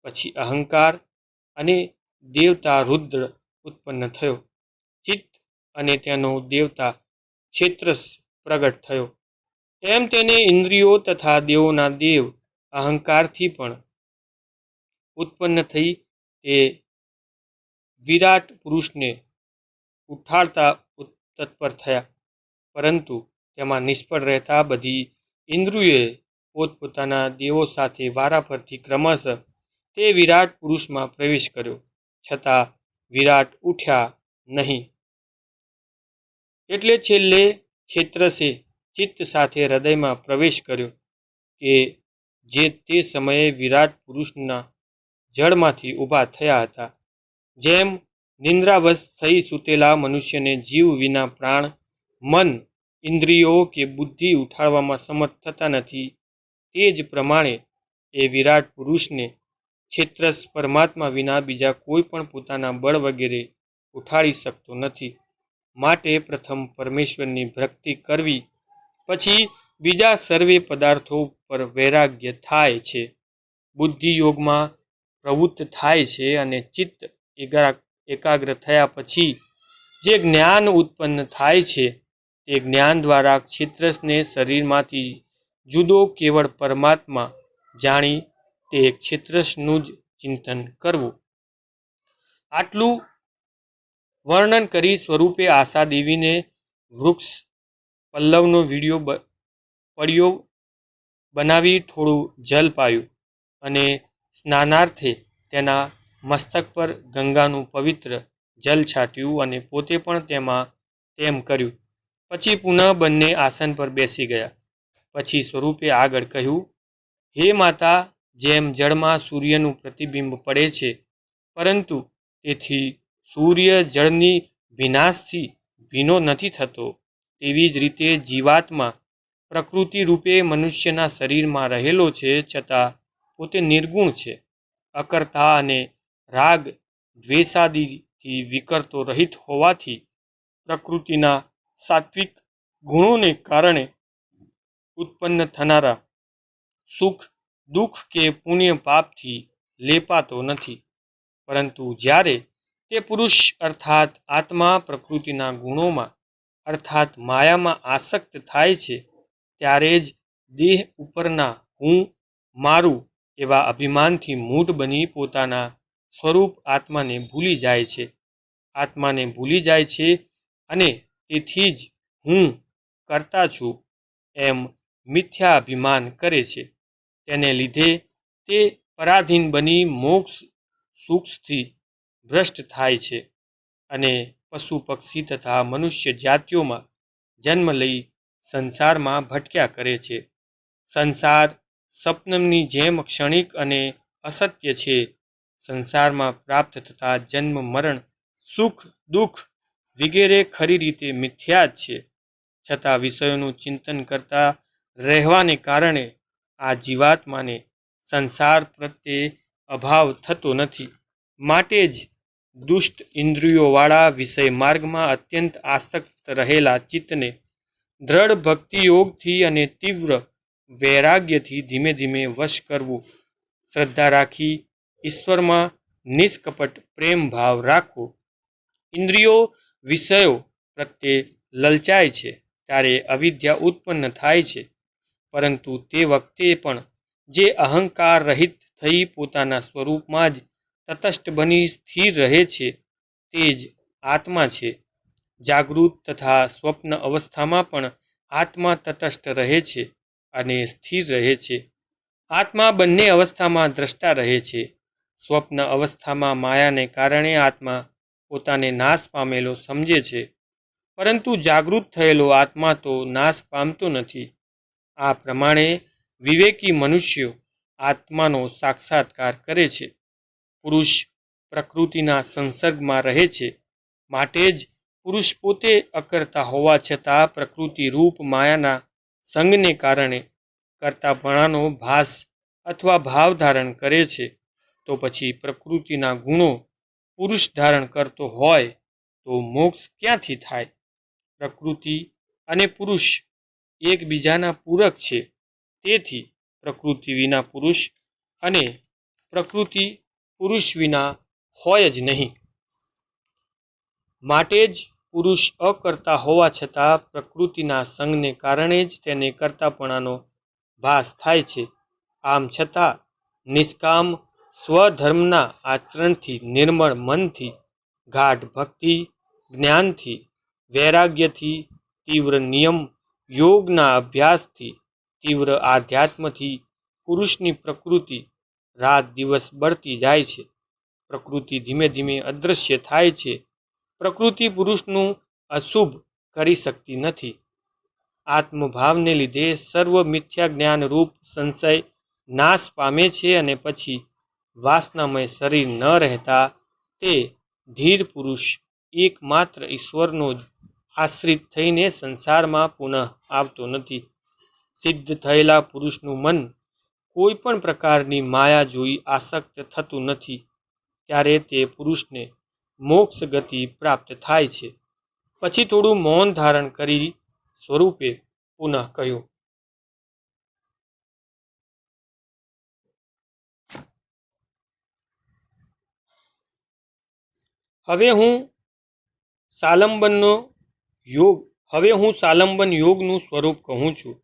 પછી અહંકાર અને દેવતા રુદ્ર ઉત્પન્ન થયો. ચિત્ત અને તેનો દેવતા ક્ષેત્રસ પ્રગટ થયો. એમ તેને ઇન્દ્રિયો તથા દેવોના દેવ અહંકારથી પણ ઉત્પન્ન થઈ તે વિરાટ પુરુષને ઉઠાડતા તત્પર થયા. પરંતુ તેમાં નિષ્ફળ રહેતા બધી ઇન્દ્રિયોએ પોતપોતાના દેવો સાથે વારાફરતી ક્રમશઃ તે વિરાટ પુરુષમાં પ્રવેશ કર્યો, છતાં વિરાટ ઉઠ્યા નહીં. એટલે છેલ્લે ક્ષેત્રસે ચિત્ત સાથે હૃદયમાં પ્રવેશ કર્યો કે જે તે સમયે વિરાટ પુરુષના જળમાંથી ઊભા થયા હતા. જેમ નિંદ્રાવશ થઈ સૂતેલા મનુષ્યને જીવ વિના પ્રાણ, મન, ઇન્દ્રિયો કે બુદ્ધિ ઉઠાડવામાં સમર્થ થતા નથી, તે જ પ્રમાણે એ વિરાટ પુરુષને ક્ષેત્રસ પરમાત્મા વિના બીજા કોઈ પણ પોતાના બળ વગેરે ઉઠાડી શકતો નથી. માટે પ્રથમ પરમેશ્વરની ભક્તિ કરવી પછી બીજા સર્વે પદાર્થો પર વૈરાગ્ય થાય છે. બુદ્ધિ યોગમાં પ્રવૃત્ત થાય છે અને ચિત્ત એકાગ્ર થયા પછી જે જ્ઞાન ઉત્પન્ન થાય છે તે જ્ઞાન દ્વારા ક્ષેત્રજને શરીરમાંથી જુદો કેવળ પરમાત્મા જાણી તે ક્ષેત્રજનું જ ચિંતન કરવું. આટલું વર્ણન કરી સ્વરૂપે આશાદેવીને વૃક્ષ પલ્લવનો પડિયો બનાવી થોડું જલ પાયું અને સ્નાનાર્થે તેના મસ્તક પર ગંગાનું પવિત્ર જલ છાંટ્યું અને પોતે પણ તેમ કર્યું. પછી પુનઃ બંને આસન પર બેસી ગયા. પછી સ્વરૂપે આગળ કહ્યું, હે માતા, જેમ જળમાં સૂર્યનું પ્રતિબિંબ પડે છે, પરંતુ તેથી સૂર્ય જળની ભીનાશથી ભીનો નથી થતો, તેવી જ રીતે જીવાત્મા પ્રકૃતિ રૂપે મનુષ્યના શરીરમાં રહેલો છે, છતાં પોતે નિર્ગુણ છે, અકર્તા અને રાગ દ્વેષાદિથી વિકરતો રહિત હોવાથી પ્રકૃતિના સાત્વિક ગુણોને કારણે ઉત્પન્ન થનારા સુખ દુઃખ કે પુણ્ય પાપથી લેપાતો નથી. પરંતુ જ્યારે તે પુરુષ અર્થાત આત્મા પ્રકૃતિના ગુણોમાં અર્થાત માયામાં આસક્ત થાય છે, ત્યારે જ દેહ ઉપરના હું મારું એવા અભિમાનથી મૂઢ બની પોતાના સ્વરૂપ આત્માને ભૂલી જાય છે. આત્માને ભૂલી જાય છે અને તેથી જ હું કરતા છું એમ મિથ્યા અભિમાન કરે છે. તેને લીધે તે પરાધીન બની મોક્ષ સુખથી ભ્રષ્ટ થાય છે અને પશુ પક્ષી તથા મનુષ્ય જાતિઓમાં જન્મ લઈ સંસારમાં ભટક્યા કરે છે. સંસાર સ્વપ્નની જેમ ક્ષણિક અને અસત્ય છે. સંસારમાં પ્રાપ્ત થતા જન્મ મરણ સુખ દુઃખ વગેરે ખરી રીતે મિથ્યા જ છે. છતાં વિષયોનું ચિંતન કરતા રહેવાને કારણે આ જીવાત્માને સંસાર પ્રત્યે અભાવ થતો નથી. માટે જ દુષ્ટ ઇન્દ્રિયોવાળા વિષય માર્ગમાં અત્યંત આસક્ત રહેલા ચિત્તને દ્રઢ ભક્તિયોગથી અને તીવ્ર વૈરાગ્યથી ધીમે ધીમે વશ કરવું. શ્રદ્ધા રાખી ઈશ્વરમાં નિષ્કપટ પ્રેમ ભાવ રાખવો. ઇન્દ્રિયો વિષયો પ્રત્યે લલચાય છે ત્યારે અવિદ્યા ઉત્પન્ન થાય છે, પરંતુ તે વખતે પણ જે અહંકાર રહિત થઈ પોતાના સ્વરૂપમાં જ તટસ્થ બની સ્થિર રહે છે તે જ આત્મા છે. જાગૃત તથા સ્વપ્ન અવસ્થામાં પણ આત્મા તટસ્થ રહે છે અને સ્થિર રહે છે. આત્મા બંને અવસ્થામાં દ્રષ્ટા રહે છે. સ્વપ્ન અવસ્થામાં માયાને કારણે આત્મા પોતાને નાશ પામેલો સમજે છે, પરંતુ જાગૃત થયેલો આત્મા તો નાશ પામતો નથી. આ પ્રમાણે વિવેકી મનુષ્યો આત્માનો સાક્ષાત્કાર કરે છે. પુરુષ પ્રકૃતિના સંસર્ગમાં રહે છે, માટે જ પુરુષ પોતે અકર્તા હોવા છતાં પ્રકૃતિ રૂપ માયાના સંગને કારણે કર્તાપણાનો ભાસ અથવા ભાવ ધારણ કરે છે. તો પછી પ્રકૃતિના ગુણો પુરુષ ધારણ કરતો હોય તો મોક્ષ ક્યાંથી થાય? પ્રકૃતિ અને પુરુષ એકબીજાના પૂરક છે. તેથી પ્રકૃતિ વિના પુરુષ અને પ્રકૃતિ પુરુષ વિના હોય જ નહીં. માટે જ પુરુષ અકર્તા હોવા છતાં પ્રકૃતિના સંગને કારણે જ તેને કર્તાપણાનો ભાસ થાય છે. આમ છતાં નિષ્કામ સ્વધર્મના આચરણથી, નિર્મળ મનથી, ગાઢ ભક્તિ જ્ઞાનથી, વૈરાગ્યથી, તીવ્ર નિયમ યોગના અભ્યાસથી, તીવ્ર આધ્યાત્મથી પુરુષની પ્રકૃતિ રાત દિવસ બળતી જાય છે. પ્રકૃતિ ધીમે ધીમે અદૃશ્ય થાય છે. પ્રકૃતિ પુરુષનું અશુભ કરી શકતી નથી. આત્મભાવને લીધે સર્વ મિથ્યા જ્ઞાન રૂપ સંશય નાશ પામે છે અને પછી વાસનામય શરીર ન રહેતા તે ધીર પુરુષ એકમાત્ર ઈશ્વરનો જ આશ્રિત થઈને સંસારમાં પુનઃ આવતો નથી. સિદ્ધ થયેલા પુરુષનું મન કોઈ પણ પ્રકારની માયા જોઈ આસક્ત થતું નથી. ત્યારે તે પુરુષને મોક્ષ ગતિ પ્રાપ્ત થાય છે. પછી થોડું મૌન ધારણ કરી સ્વરૂપે પુનઃ કહ્યું. હવે હું સાલંબન યોગનું સ્વરૂપ કહું છું,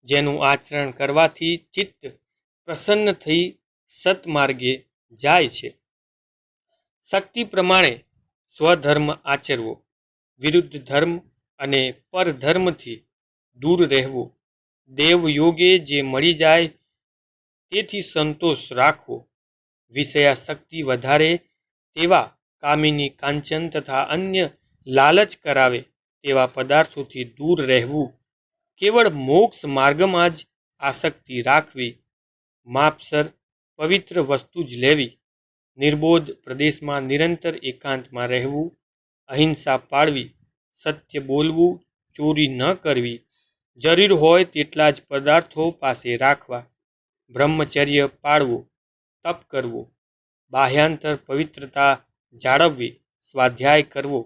જેનું આચરણ કરવાથી ચિત્ત પ્રસન્ન થઈ સત્માર્ગે જાય છે. શક્તિ પ્રમાણે સ્વધર્મ આચરવો, વિરુદ્ધ ધર્મ અને પરધર્મથી દૂર રહેવું, દેવ યોગે જે મળી જાય તેથી સંતોષ રાખવો, વિષયાશક્તિ વધારે તેવા કામિની કાંચન તથા અન્ય લાલચ કરાવે તેવા પદાર્થોથી દૂર રહેવું, કેવળ મોક્ષ માર્ગમાં જ આસક્તિ રાખવી, માપસર પવિત્ર વસ્તુ જ લેવી, નિર્બોધ પ્રદેશમાં નિરંતર એકાંતમાં રહેવું, અહિંસા પાળવી, સત્ય બોલવું, ચોરી ન કરવી, જરૂર હોય તેટલા જ પદાર્થો પાસે રાખવા, બ્રહ્મચર્ય પાળવું, તપ કરવું, બાહ્યાંતર પવિત્રતા જાળવવી, સ્વાધ્યાય કરવો,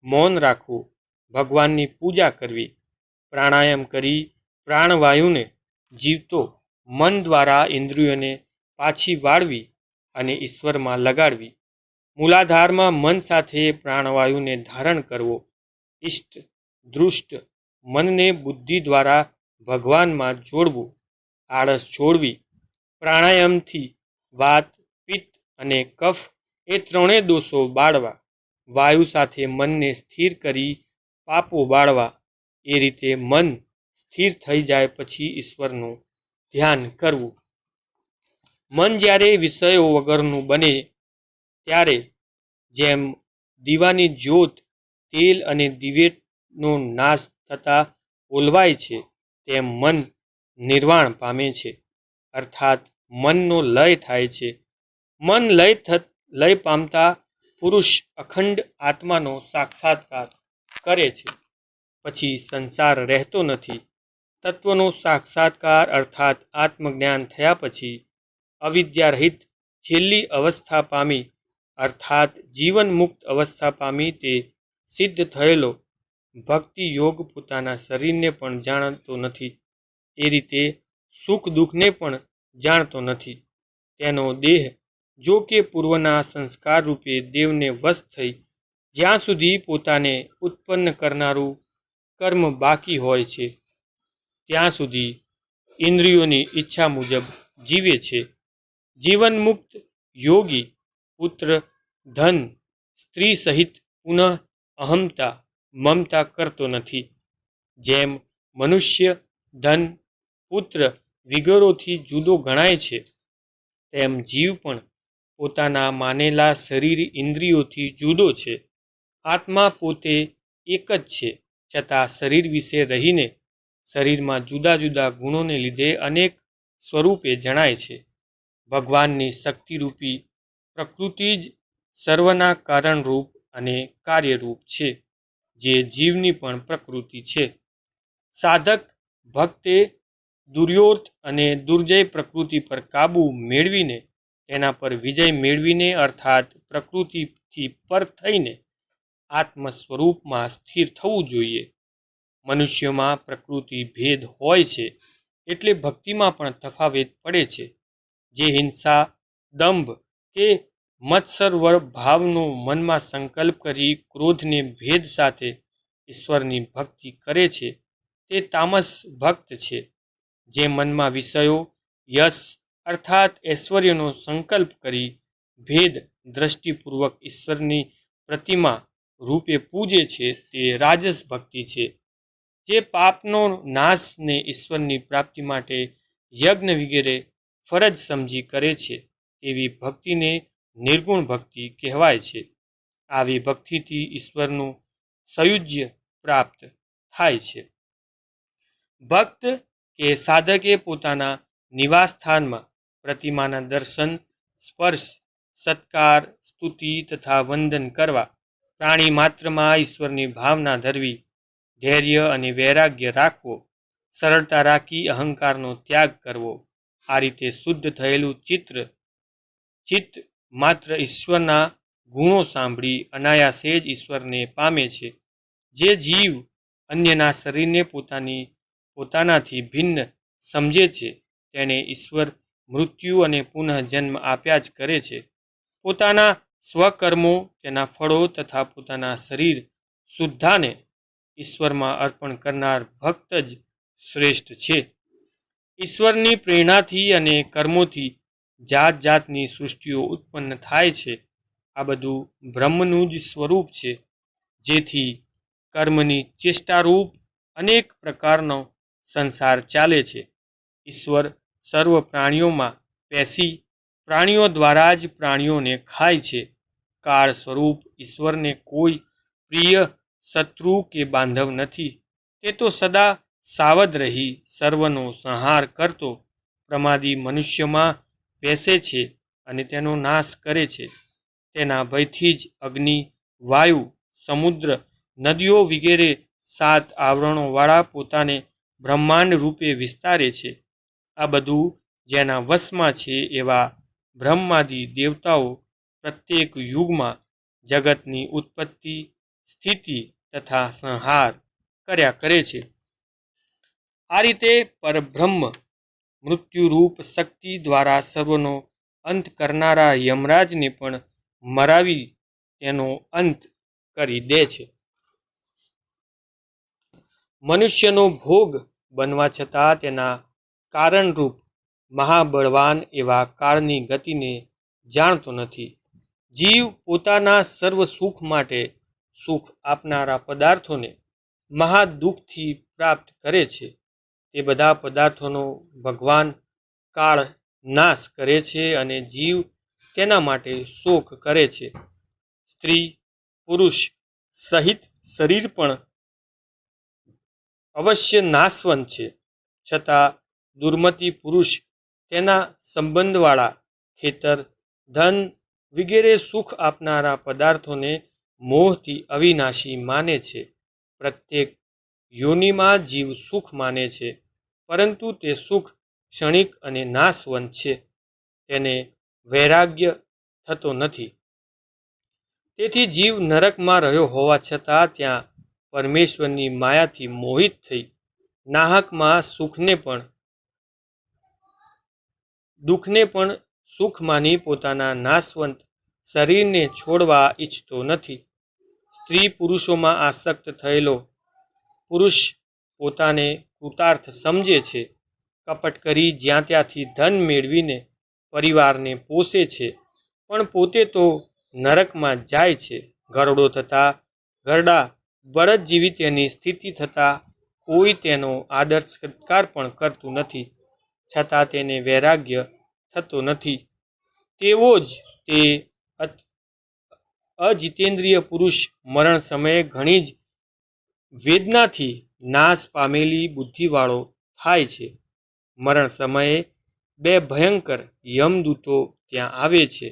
મૌન રાખવું, ભગવાનની પૂજા કરવી, પ્રાણાયામ કરી પ્રાણવાયુને જીવતો મન દ્વારા ઇન્દ્રિયોને પાછી વાળવી અને ઈશ્વરમાં લગાડવી, મૂલાધારમાં મન સાથે પ્રાણવાયુને ધારણ કરવો, ઇષ્ટ દૃષ્ટ મનને બુદ્ધિ દ્વારા ભગવાનમાં જોડવું, આળસ છોડવી, પ્રાણાયામથી વાત પિત્ત અને કફ એ ત્રણેય દોષો બાળવા, વાયુ સાથે મનને સ્થિર કરી પાપો બાળવા, એ રીતે મન સ્થિર થઈ જાય પછી ઈશ્વરનું ધ્યાન કરવું. મન જ્યારે વિષયો વગરનું બને ત્યારે જેમ દીવાની જ્યોત તેલ અને દિવેટનો નાશ થતાં ઓલવાય છે, તેમ મન નિર્વાણ પામે છે, અર્થાત મનનો લય થાય છે. મન લય પામતા પુરુષ અખંડ આત્માનો સાક્ષાત્કાર કરે છે. પછી સંસાર રહેતો નથી. તત્વનો સાક્ષાત્કાર અર્થાત આત્મજ્ઞાન થયા પછી અવિદ્યારહિત છેલ્લી અવસ્થા પામી અર્થાત જીવન મુક્ત અવસ્થા પામી તે સિદ્ધ થયેલો ભક્તિ યોગ પોતાના શરીરને પણ જાણતો નથી, એ રીતે સુખ દુઃખને પણ જાણતો નથી. તેનો દેહ જો કે પૂર્વના સંસ્કાર રૂપે દેવને વશ થઈ જ્યાં સુધી પોતાને ઉત્પન્ન કરનારું કર્મ બાકી હોય છે ત્યાં સુધી ઇન્દ્રિયોની ઈચ્છા મુજબ જીવે છે. જીવન મુક્ત યોગી પુત્ર ધન સ્ત્રી સહિત પુનઃ અહમતા મમતા કરતો નથી. જેમ મનુષ્ય ધન પુત્ર વિગરોથી જુદો ગણાય છે, તેમ જીવ પણ પોતાના માનેલા શરીર ઇન્દ્રિયોથી જુદો છે. આત્મા પોતે એક જ છે, છતાં શરીર વિશે રહીને શરીરમાં જુદા જુદા ગુણોને લીધે અનેક સ્વરૂપે જણાય છે. ભગવાનની શક્તિરૂપી પ્રકૃતિ જ સર્વના કારણરૂપ અને કાર્યરૂપ છે, જે જીવની પણ પ્રકૃતિ છે. સાધક ભક્તે દુર્યોર્થ અને દુર્જય પ્રકૃતિ પર કાબૂ મેળવીને તેના પર વિજય મેળવીને અર્થાત પ્રકૃતિથી પર થઈને આત્મ સ્વરૂપમાં સ્થિર થવું જોઈએ. મનુષ્યોમાં પ્રકૃતિ ભેદ હોય છે એટલે ભક્તિમાં પણ તફાવત પડે છે. જે હિંસા દંભ કે મત્સર્વ ભાવનો મનમાં સંકલ્પ કરી ક્રોધને ભેદ સાથે ઈશ્વરની ભક્તિ કરે છે તે તામસ ભક્ત છે. જે મનમાં વિષયો યશ અર્થાત ઐશ્વર્યનો સંકલ્પ કરી ભેદ દ્રષ્ટિપૂર્વક ઈશ્વરની પ્રતિમા રૂપે પૂજે છે તે રાજસ ભક્તિ છે. જે પાપનો નાશને ઈશ્વરની પ્રાપ્તિ માટે યજ્ઞ વગેરે ફરજ સમજી કરે છે તેવી ભક્તિને નિર્ગુણ ભક્તિ કહેવાય છે. આવી ભક્તિથી ઈશ્વરનું સાયુજ્ય પ્રાપ્ત થાય છે. ભક્ત કે સાધકે પોતાના નિવાસસ્થાનમાં પ્રતિમાના દર્શન સ્પર્શ સત્કાર સ્તુતિ તથા વંદન કરવા, પ્રાણી માત્રમાં ઈશ્વરની ભાવના ધરવી, ધૈર્ય અને વૈરાગ્ય રાખવો, સરળતા રાખી અહંકારનો ત્યાગ કરવો, આ રીતે શુદ્ધ થયેલું ચિત્ત માત્ર ઈશ્વરના ગુણો સાંભળી અનાયાસે જ ઈશ્વરને પામે છે. જે જીવ અન્યના શરીરને પોતાની પોતાનાથી ભિન્ન સમજે છે તેને ઈશ્વર મૃત્યુ અને પુનઃ જન્મ આપ્યા જ કરે છે. પોતાના સ્વકર્મો, તેના ફળો તથા પોતાના શરીર શુદ્ધાને ઈશ્વરમાં અર્પણ કરનાર ભક્ત જ શ્રેષ્ઠ છે. ઈશ્વરની પ્રેરણાથી અને કર્મોથી જાત જાતની સૃષ્ટિઓ ઉત્પન્ન થાય છે. આ બધું બ્રહ્મનું જ સ્વરૂપ છે, જેથી કર્મની ચેષ્ટારૂપ અનેક પ્રકારનો સંસાર ચાલે છે. ઈશ્વર સર્વ પ્રાણીઓમાં પેસી પ્રાણીઓ દ્વારા જ પ્રાણીઓને ખાય છે. કાળ સ્વરૂપ ઈશ્વરને કોઈ પ્રિય, શત્રુ કે બાંધવ નથી. તે તો સદા સાવધ રહી સર્વનો સંહાર કરતો પ્રમાદી મનુષ્યમાં પેસે છે અને તેનો નાશ કરે છે. તેના ભયથી જ અગ્નિ, વાયુ, સમુદ્ર, નદીઓ વગેરે 7 આવરણોવાળા પોતાને બ્રહ્માંડ રૂપે વિસ્તારે છે. આ બધું જેના વશમાં છે એવા બ્રહ્માદિ દેવતાઓ પ્રત્યેક યુગમાં જગતની ઉત્પત્તિ, સ્થિતિ તથા સંહાર કર્યા કરે છે. આ રીતે પરબ્રહ્મ મૃત્યુરૂપ શક્તિ દ્વારા સર્વનો અંત કરનારા યમરાજને પણ મરાવી તેનો અંત કરી દે છે. મનુષ્યનો ભોગ બનવા છતાં તેના કારણરૂપ મહાબળવાન એવા કાળની ગતિને જાણતો નથી. જીવ પોતાના સર્વ સુખ માટે સુખ આપનારા પદાર્થોને મહાદુઃખથી પ્રાપ્ત કરે છે. તે બધા પદાર્થોનો ભગવાન કાળ નાશ કરે છે અને જીવ તેના માટે શોક કરે છે. સ્ત્રી પુરુષ સહિત શરીર પણ અવશ્ય નાશવંત છે, છતાં દુર્મતિ પુરુષ તેના સંબંધવાળા ખેતર, ધન વગેરે સુખ આપનારા પદાર્થોને મોહથી અવિનાશી માને છે. પ્રત્યેક યોનિમાં જીવ સુખ માને છે, પરંતુ તે સુખ ક્ષણિક અને નાશવંત છે. તેને વૈરાગ્ય થતો નથી. તેથી જીવ નરકમાં રહ્યો હોવા છતાં ત્યાં પરમેશ્વરની માયાથી મોહિત થઈ નાહકમાં દુઃખને પણ સુખ માની પોતાના નાશવંત શરીરને છોડવા ઈચ્છતો નથી. સ્ત્રી પુરુષોમાં આસક્ત થયેલો પુરુષ પોતાને કૃતાર્થ સમજે છે. કપટ કરી જ્યાં ત્યાંથી ધન મેળવીને પરિવારને પોષે છે, પણ પોતે તો નરકમાં જાય છે. ઘરડો થતાં ઘરડા બળદ જેવી તેની સ્થિતિ થતાં કોઈ તેનો આદર સત્કાર પણ કરતું નથી, છતાં તેને વૈરાગ્ય થતો નથી. તેવો જ તે અજિતેન્દ્રિય પુરુષ મરણ સમયે ઘણી જ વેદનાથી નાશ પામેલી બુદ્ધિવાળો થાય છે. મરણ સમયે 2 ભયંકર યમદૂતો ત્યાં આવે છે,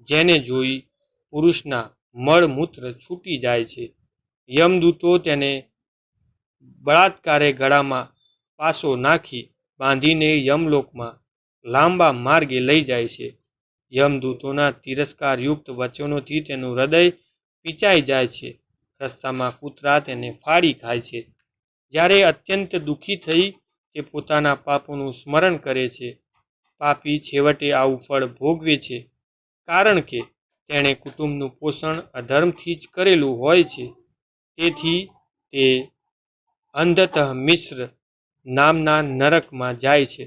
જેને જોઈ પુરુષના મળમૂત્ર છૂટી જાય છે. યમદૂતો તેને બળાત્કારે ગળામાં પાસો નાખી બાંધીને યમલોકમાં લાંબા માર્ગે લઈ જાય છે. યમદૂતોના તિરસ્કારયુક્ત વચનોથી તેનું હૃદય પીંચાઈ જાય છે. રસ્તામાં કૂતરા તેને ફાડી ખાય છે. જ્યારે અત્યંત દુઃખી થઈ તે પોતાના પાપોનું સ્મરણ કરે છે. પાપી છેવટે આવું ફળ ભોગવે છે, કારણ કે તેણે કુટુંબનું પોષણ અધર્મથી જ કરેલું હોય છે. તેથી તે અંધતઃ મિશ્ર નામના નરકમાં જાય છે.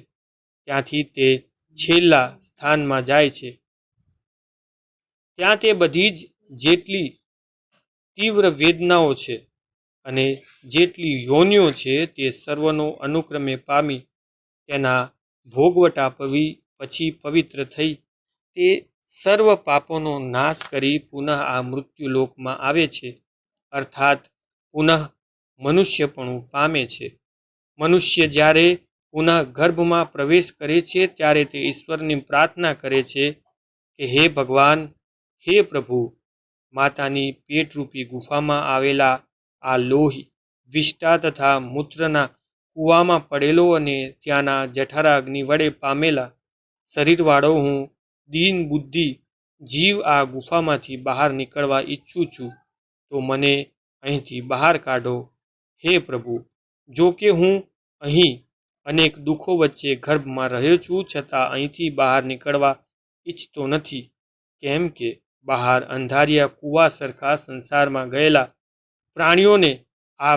ત્યાંથી તે છેલ્લા સ્થાનમાં જાય છે. ત્યાં તે બધી જ જેટલી તીવ્ર વેદનાઓ છે અને જેટલી યોનિઓ છે તે સર્વનો અનુક્રમે પામી તેના ભોગવટા પછી પવિત્ર થઈ તે સર્વ પાપોનો નાશ કરી પુનઃ આ મૃત્યુલોકમાં આવે છે, અર્થાત પુનઃ મનુષ્યપણું પામે છે. મનુષ્ય જ્યારે પુનઃ ગર્ભમાં પ્રવેશ કરે છે ત્યારે તે ઈશ્વરની પ્રાર્થના કરે છે કે હે ભગવાન, હે પ્રભુ, માતાની પેટરૂપી ગુફામાં આવેલા આ લોહી, વિષ્ટા તથા મૂત્રના કૂવામાં પડેલો અને ત્યાંના જઠરા અગ્નિ વડે પામેલા શરીરવાળો હું દીન બુદ્ધિ જીવ આ ગુફામાંથી બહાર નીકળવા ઈચ્છું છું, તો મને અહીંથી બહાર કાઢો. હે પ્રભુ, જો કે હું અહીં અનેક દુઃખો વચ્ચે ગર્ભમાં રહ્યો છું, છતાં અહીંથી બહાર નીકળવા ઈચ્છતો નથી, કેમ કે બહાર અંધારિયા કૂવા સરખા સંસારમાં ગયેલા પ્રાણીઓને આ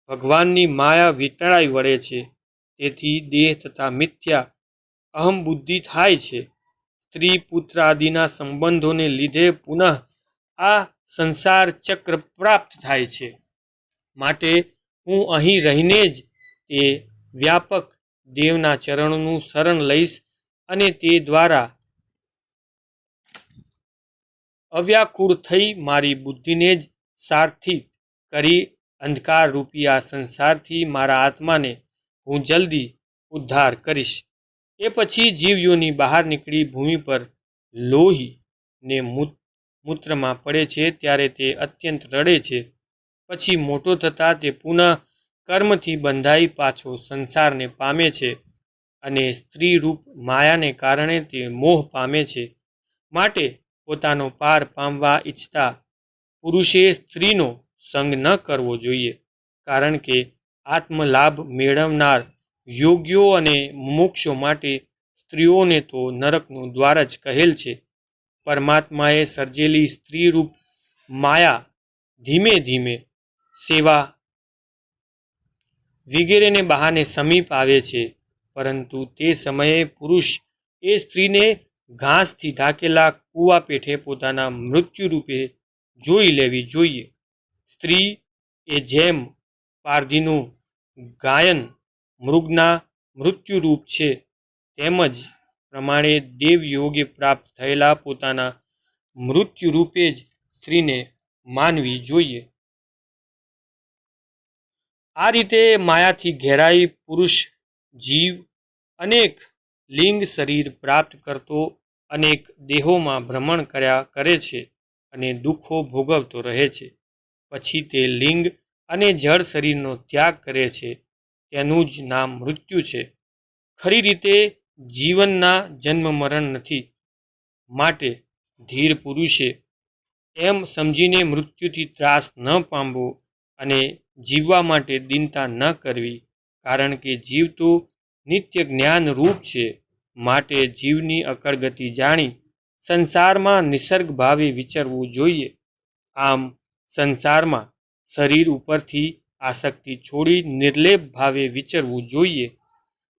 ભગવાનની માયા વીંટળાઈ વળે છે. તેથી દેહ તથા મિથ્યા અહમ બુદ્ધિ થાય છે. સ્ત્રી પુત્ર આદિના સંબંધોને લીધે પુનઃ આ સંસાર ચક્ર પ્રાપ્ત થાય છે. માટે હું અહીં રહીને જ તે વ્યાપક દેવના ચરણોનું શરણ લઈશ અને તે દ્વારા અવ્યાકુળ થઈ મારી બુદ્ધિને જ સારથી કરી અંધકાર રૂપી આ સંસારથી મારા આત્માને હું જલ્દી ઉદ્ધાર કરીશ. એ પછી જીવયોની બહાર નીકળી ભૂમિ પર લોહી ને મૂત્રમાં પડે છે ત્યારે તે અત્યંત રડે છે. પછી મોટો થતાં તે પુનઃ કર્મથી બંધાઈ પાછો સંસારને પામે છે અને સ્ત્રીરૂપ માયાને કારણે તે મોહ પામે છે. માટે પોતાનો પાર પામવા ઈચ્છતા પુરુષે સ્ત્રીનો સંગ ન કરવો જોઈએ, કારણ કે આત્મલાભ મેળવનાર યોગ્યો અને મોક્ષો માટે સ્ત્રીઓને તો નરકનું દ્વાર જ કહેલ છે. પરમાત્માએ સર્જેલી સ્ત્રીરૂપ માયા ધીમે ધીમે સેવા વગેરેને બહાને સમીપ આવે છે, પરંતુ તે સમયે પુરુષ એ સ્ત્રીને ઘાસથી ઢાંકેલા કૂવા પેઠે પોતાના મૃત્યુરૂપે જોઈ લેવી જોઈએ. સ્ત્રી એ જેમ પારધીનું ગાયન મૃગના મૃત્યુરૂપ છે, તેમજ પ્રમાણે દેવયોગે પ્રાપ્ત થયેલા પોતાના મૃત્યુરૂપે જ સ્ત્રીને માનવી જોઈએ. આ રીતે માયાથી ઘેરાઈ પુરુષ જીવ અનેક લિંગ શરીર પ્રાપ્ત કરતો અનેક દેહોમાં ભ્રમણ કર્યા કરે છે અને દુઃખો ભોગવતો રહે છે. પછી તે લિંગ અને જળ શરીરનો ત્યાગ કરે છે. તેનું જ નામ મૃત્યુ છે. ખરી રીતે જીવનના જન્મ મરણ નથી. માટે ધીર પુરુષે એમ સમજીને મૃત્યુથી ત્રાસ ન પામવો અને જીવવા માટે દીનતા ન કરવી, કારણ કે જીવ તો નિત્ય જ્ઞાન રૂપ છે. માટે જીવની અકળ ગતિ જાણી સંસારમાં નિસર્ગ ભાવે વિચરવું જોઈએ. આમ સંસારમાં શરીર ઉપરથી આસક્તિ છોડી નિર્લેપ ભાવે વિચરવું જોઈએ.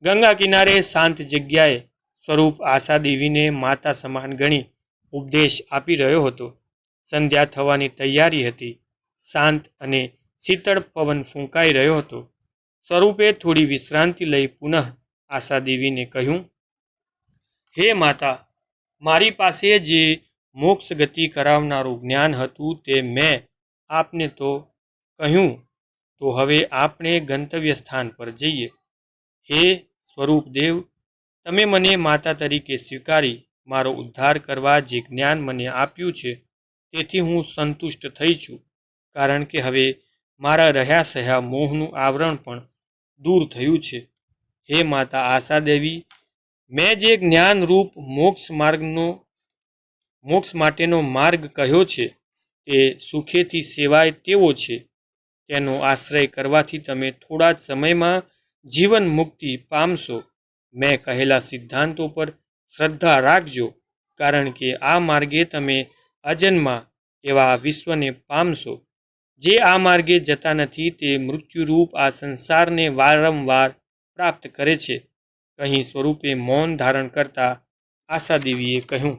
ગંગા કિનારે શાંત જગ્યાએ સ્વરૂપ આશાદેવીને માતા સમાન ગણી ઉપદેશ આપી રહ્યો હતો. સંધ્યા થવાની તૈયારી હતી. શાંત અને શીતળ પવન ફૂંકાઈ રહ્યો હતો. સ્વરૂપે થોડી વિશ્રાંતિ લઈ પુનઃ આશાદેવીને કહ્યું, હે માતા, મારી પાસે જે મોક્ષ ગતિ કરાવનારું જ્ઞાન હતું તે મેં આપને તો કહ્યું, તો હવે આપણે ગંતવ્ય સ્થાન પર જઈએ. હે સ્વરૂપદેવ, તમે મને માતા તરીકે સ્વીકારી મારો ઉદ્ધાર કરવા જે જ્ઞાન મને આપ્યું છે તેથી હું સંતુષ્ટ થઈ છું, કારણ કે હવે મારા રહ્યા સહ્યા મોહનું આવરણ પણ દૂર થયું છે. હે માતા આશાદેવી, મેં જે જ્ઞાનરૂપ મોક્ષ માટેનો માર્ગ કહ્યો છે તે સુખેથી સેવાય તેવો છે. તેનો આશ્રય કરવાથી તમે થોડા જ સમયમાં જીવન મુક્તિ પામશો. મેં કહેલા સિદ્ધાંતો પર શ્રદ્ધા રાખજો, કારણ કે આ માર્ગે તમે અજન્મા એવા વિશ્વને પામશો. જે આ માર્ગે જતા નથી તે મૃત્યુરૂપ આ સંસારને વારંવાર પ્રાપ્ત કરે છે. કહી સ્વરૂપે મૌન ધારણ કરતા આશાદેવીએ કહ્યું,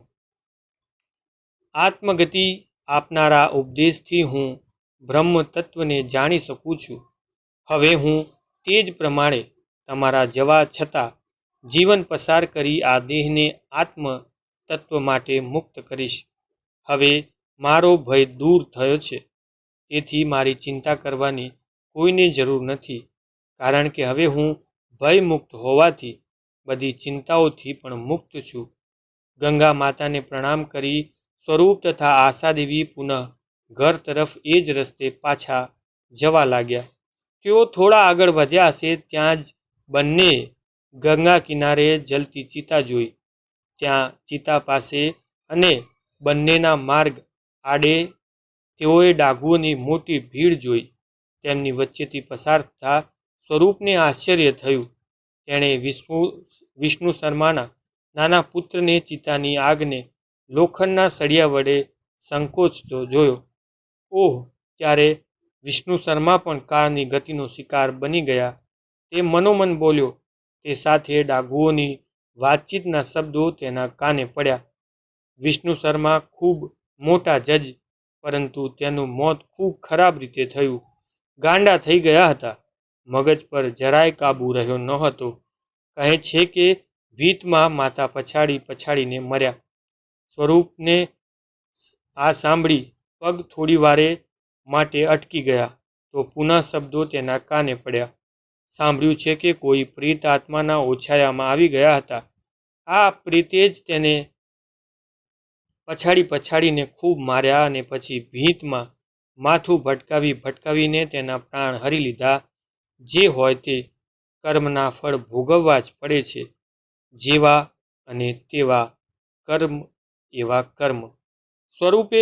આત્મગતિ આપનારા ઉપદેશથી હું બ્રહ્મ તત્વને જાણી શકું છું. હવે હું તે જ પ્રમાણે તમારા જવા છતાં જીવન પસાર કરી આ દેહને આત્મ તત્વ માટે મુક્ત કરીશ. હવે મારો ભય દૂર થયો છે, તેથી મારી ચિંતા કરવાની કોઈને જરૂર નથી, કારણ કે હવે હું ભયમુક્ત હોવાથી બધી ચિંતાઓથી પણ મુક્ત છું. ગંગા માતાને પ્રણામ કરી સ્વરૂપ તથા આશાદેવી પુનઃ ઘર તરફ એ જ રસ્તે પાછા જવા લાગ્યા. તેઓ થોડા આગળ વધ્યા હશે ત્યાં જ બંને ગંગા કિનારે જલતી ચિતા જોઈ. ત્યાં ચિતા પાસે અને બંનેના માર્ગ આડે તેઓએ ડાકુઓની મોટી ભીડ જોઈ. તેમની વચ્ચેથી પસાર થતા સ્વરૂપને આશ્ચર્ય થયું. તેણે વિષ્ણુ શર્માના નાના પુત્રને ચિતાની આગને લોખંડના સળિયા વડે સંકોચતો જોયો. ઓહ! ત્યારે વિષ્ણુ શર્મા પણ કાળની ગતિનો શિકાર બની ગયા. તે મનોમન બોલ્યો. તે સાથે ડાકુઓની વાતચીતના શબ્દો તેના કાને પડ્યા. વિષ્ણુ શર્મા ખૂબ મોટા જજ, પરંતુ તેનું મોત ખૂબ ખરાબ રીતે થયું. ગાંડા થઈ ગયા હતા. મગજ પર જરાય કાબૂ રહ્યો નહોતો. કહે છે કે ભીતમાં માથા પછાડીને મર્યા. સ્વરૂપને આ સાંભળી પગ થોડીવારે માટે અટકી ગયા. તો પુનઃ શબ્દો તેના કાને પડ્યા. સાંભળ્યું છે કે કોઈ પ્રેત આત્માના ઓછાયામાં આવી ગયા હતા. આ પ્રેતે જ તેને પછાડીને ખૂબ માર્યા અને પછી ભીંતમાં માથું ભટકાવીને તેના પ્રાણ હરી લીધા. જે હોય તે કર્મના ફળ ભોગવવા જ પડે છે. જેવા અને તેવા કર્મ એવા કર્મ. સ્વરૂપે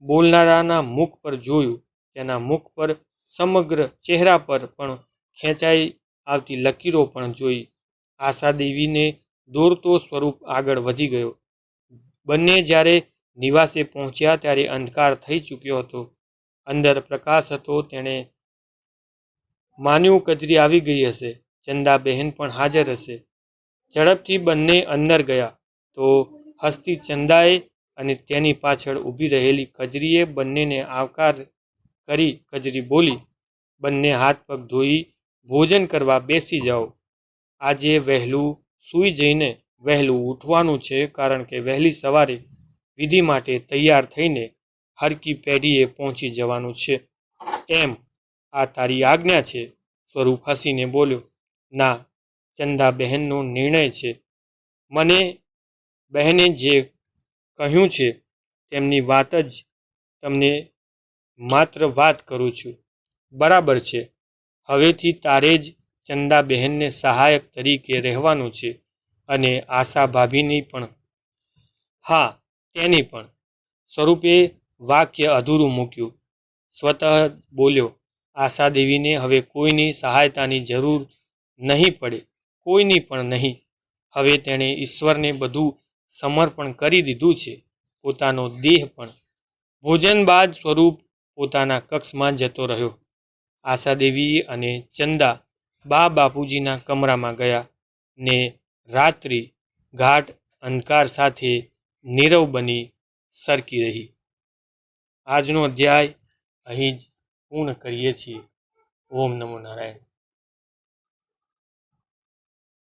બોલનારાના મુખ પર જોયું. તેના મુખ પર સમગ્ર ચહેરા પર પણ ખેંચાઈ આવતી લકીરો પણ જોઈ. આશાદેવીને દોરતો સ્વરૂપ આગળ વધી ગયો. બંને જ્યારે નિવાસે પહોંચ્યા ત્યારે અંધકાર થઈ ચૂક્યો હતો. અંદર પ્રકાશ હતો. તેણે માન્યું કજરી આવી ગઈ હશે. ચંદાબહેન પણ હાજર હશે. ઝડપથી બંને અંદર ગયા તો હસતી ચંદાએ અને તેની પાછળ ઊભી રહેલી કજરીએ બંનેને આવકાર કરી કજરી બોલી, બંને હાથ પગ ધોઈ ભોજન કરવા બેસી જાઓ. આજે વહેલું સૂઈ જઈને વહેલું ઉઠવાનું છે, કારણ કે વહેલી સવારે વિધિ માટે તૈયાર થઈને હરકી પેઢીએ પહોંચી જવાનું છે. એમ આ તારી આજ્ઞા છે? સ્વરૂપ હસીને બોલ્યો. ના, ચંદાબહેનનો નિર્ણય છે. મને બહેને જે કહ્યું છે તેમની વાત જ તમને માત્ર વાત કરું છું. બરાબર છે. હવેથી તારે જ ચંદાબહેનને સહાયક તરીકે રહેવાનું છે અને આશા ભાભીની પણ. હા, તેની પણ. સ્વરૂપે વાક્ય અધૂરું મૂક્યું. સ્વતઃ બોલ્યો. આશાદેવીને હવે કોઈની સહાયતાની જરૂર નહીં પડે. કોઈની પણ નહીં. હવે તેણે ઈશ્વરને બધું સમર્પણ કરી દીધું છે, પોતાનો દેહ પણ. ભોજન બાદ સ્વરૂપ પોતાના કક્ષમાં જતો રહ્યો. આશાદેવી અને ચંદા બા બાપુજીના કમરામાં ગયા ને રાત્રિ ગાઢ અંધકાર સાથે નીરવ બની સરકી રહી. આજનો અધ્યાય અહીં જ પૂર્ણ કરીએ છીએ. ઓમ નમો નારાયણ.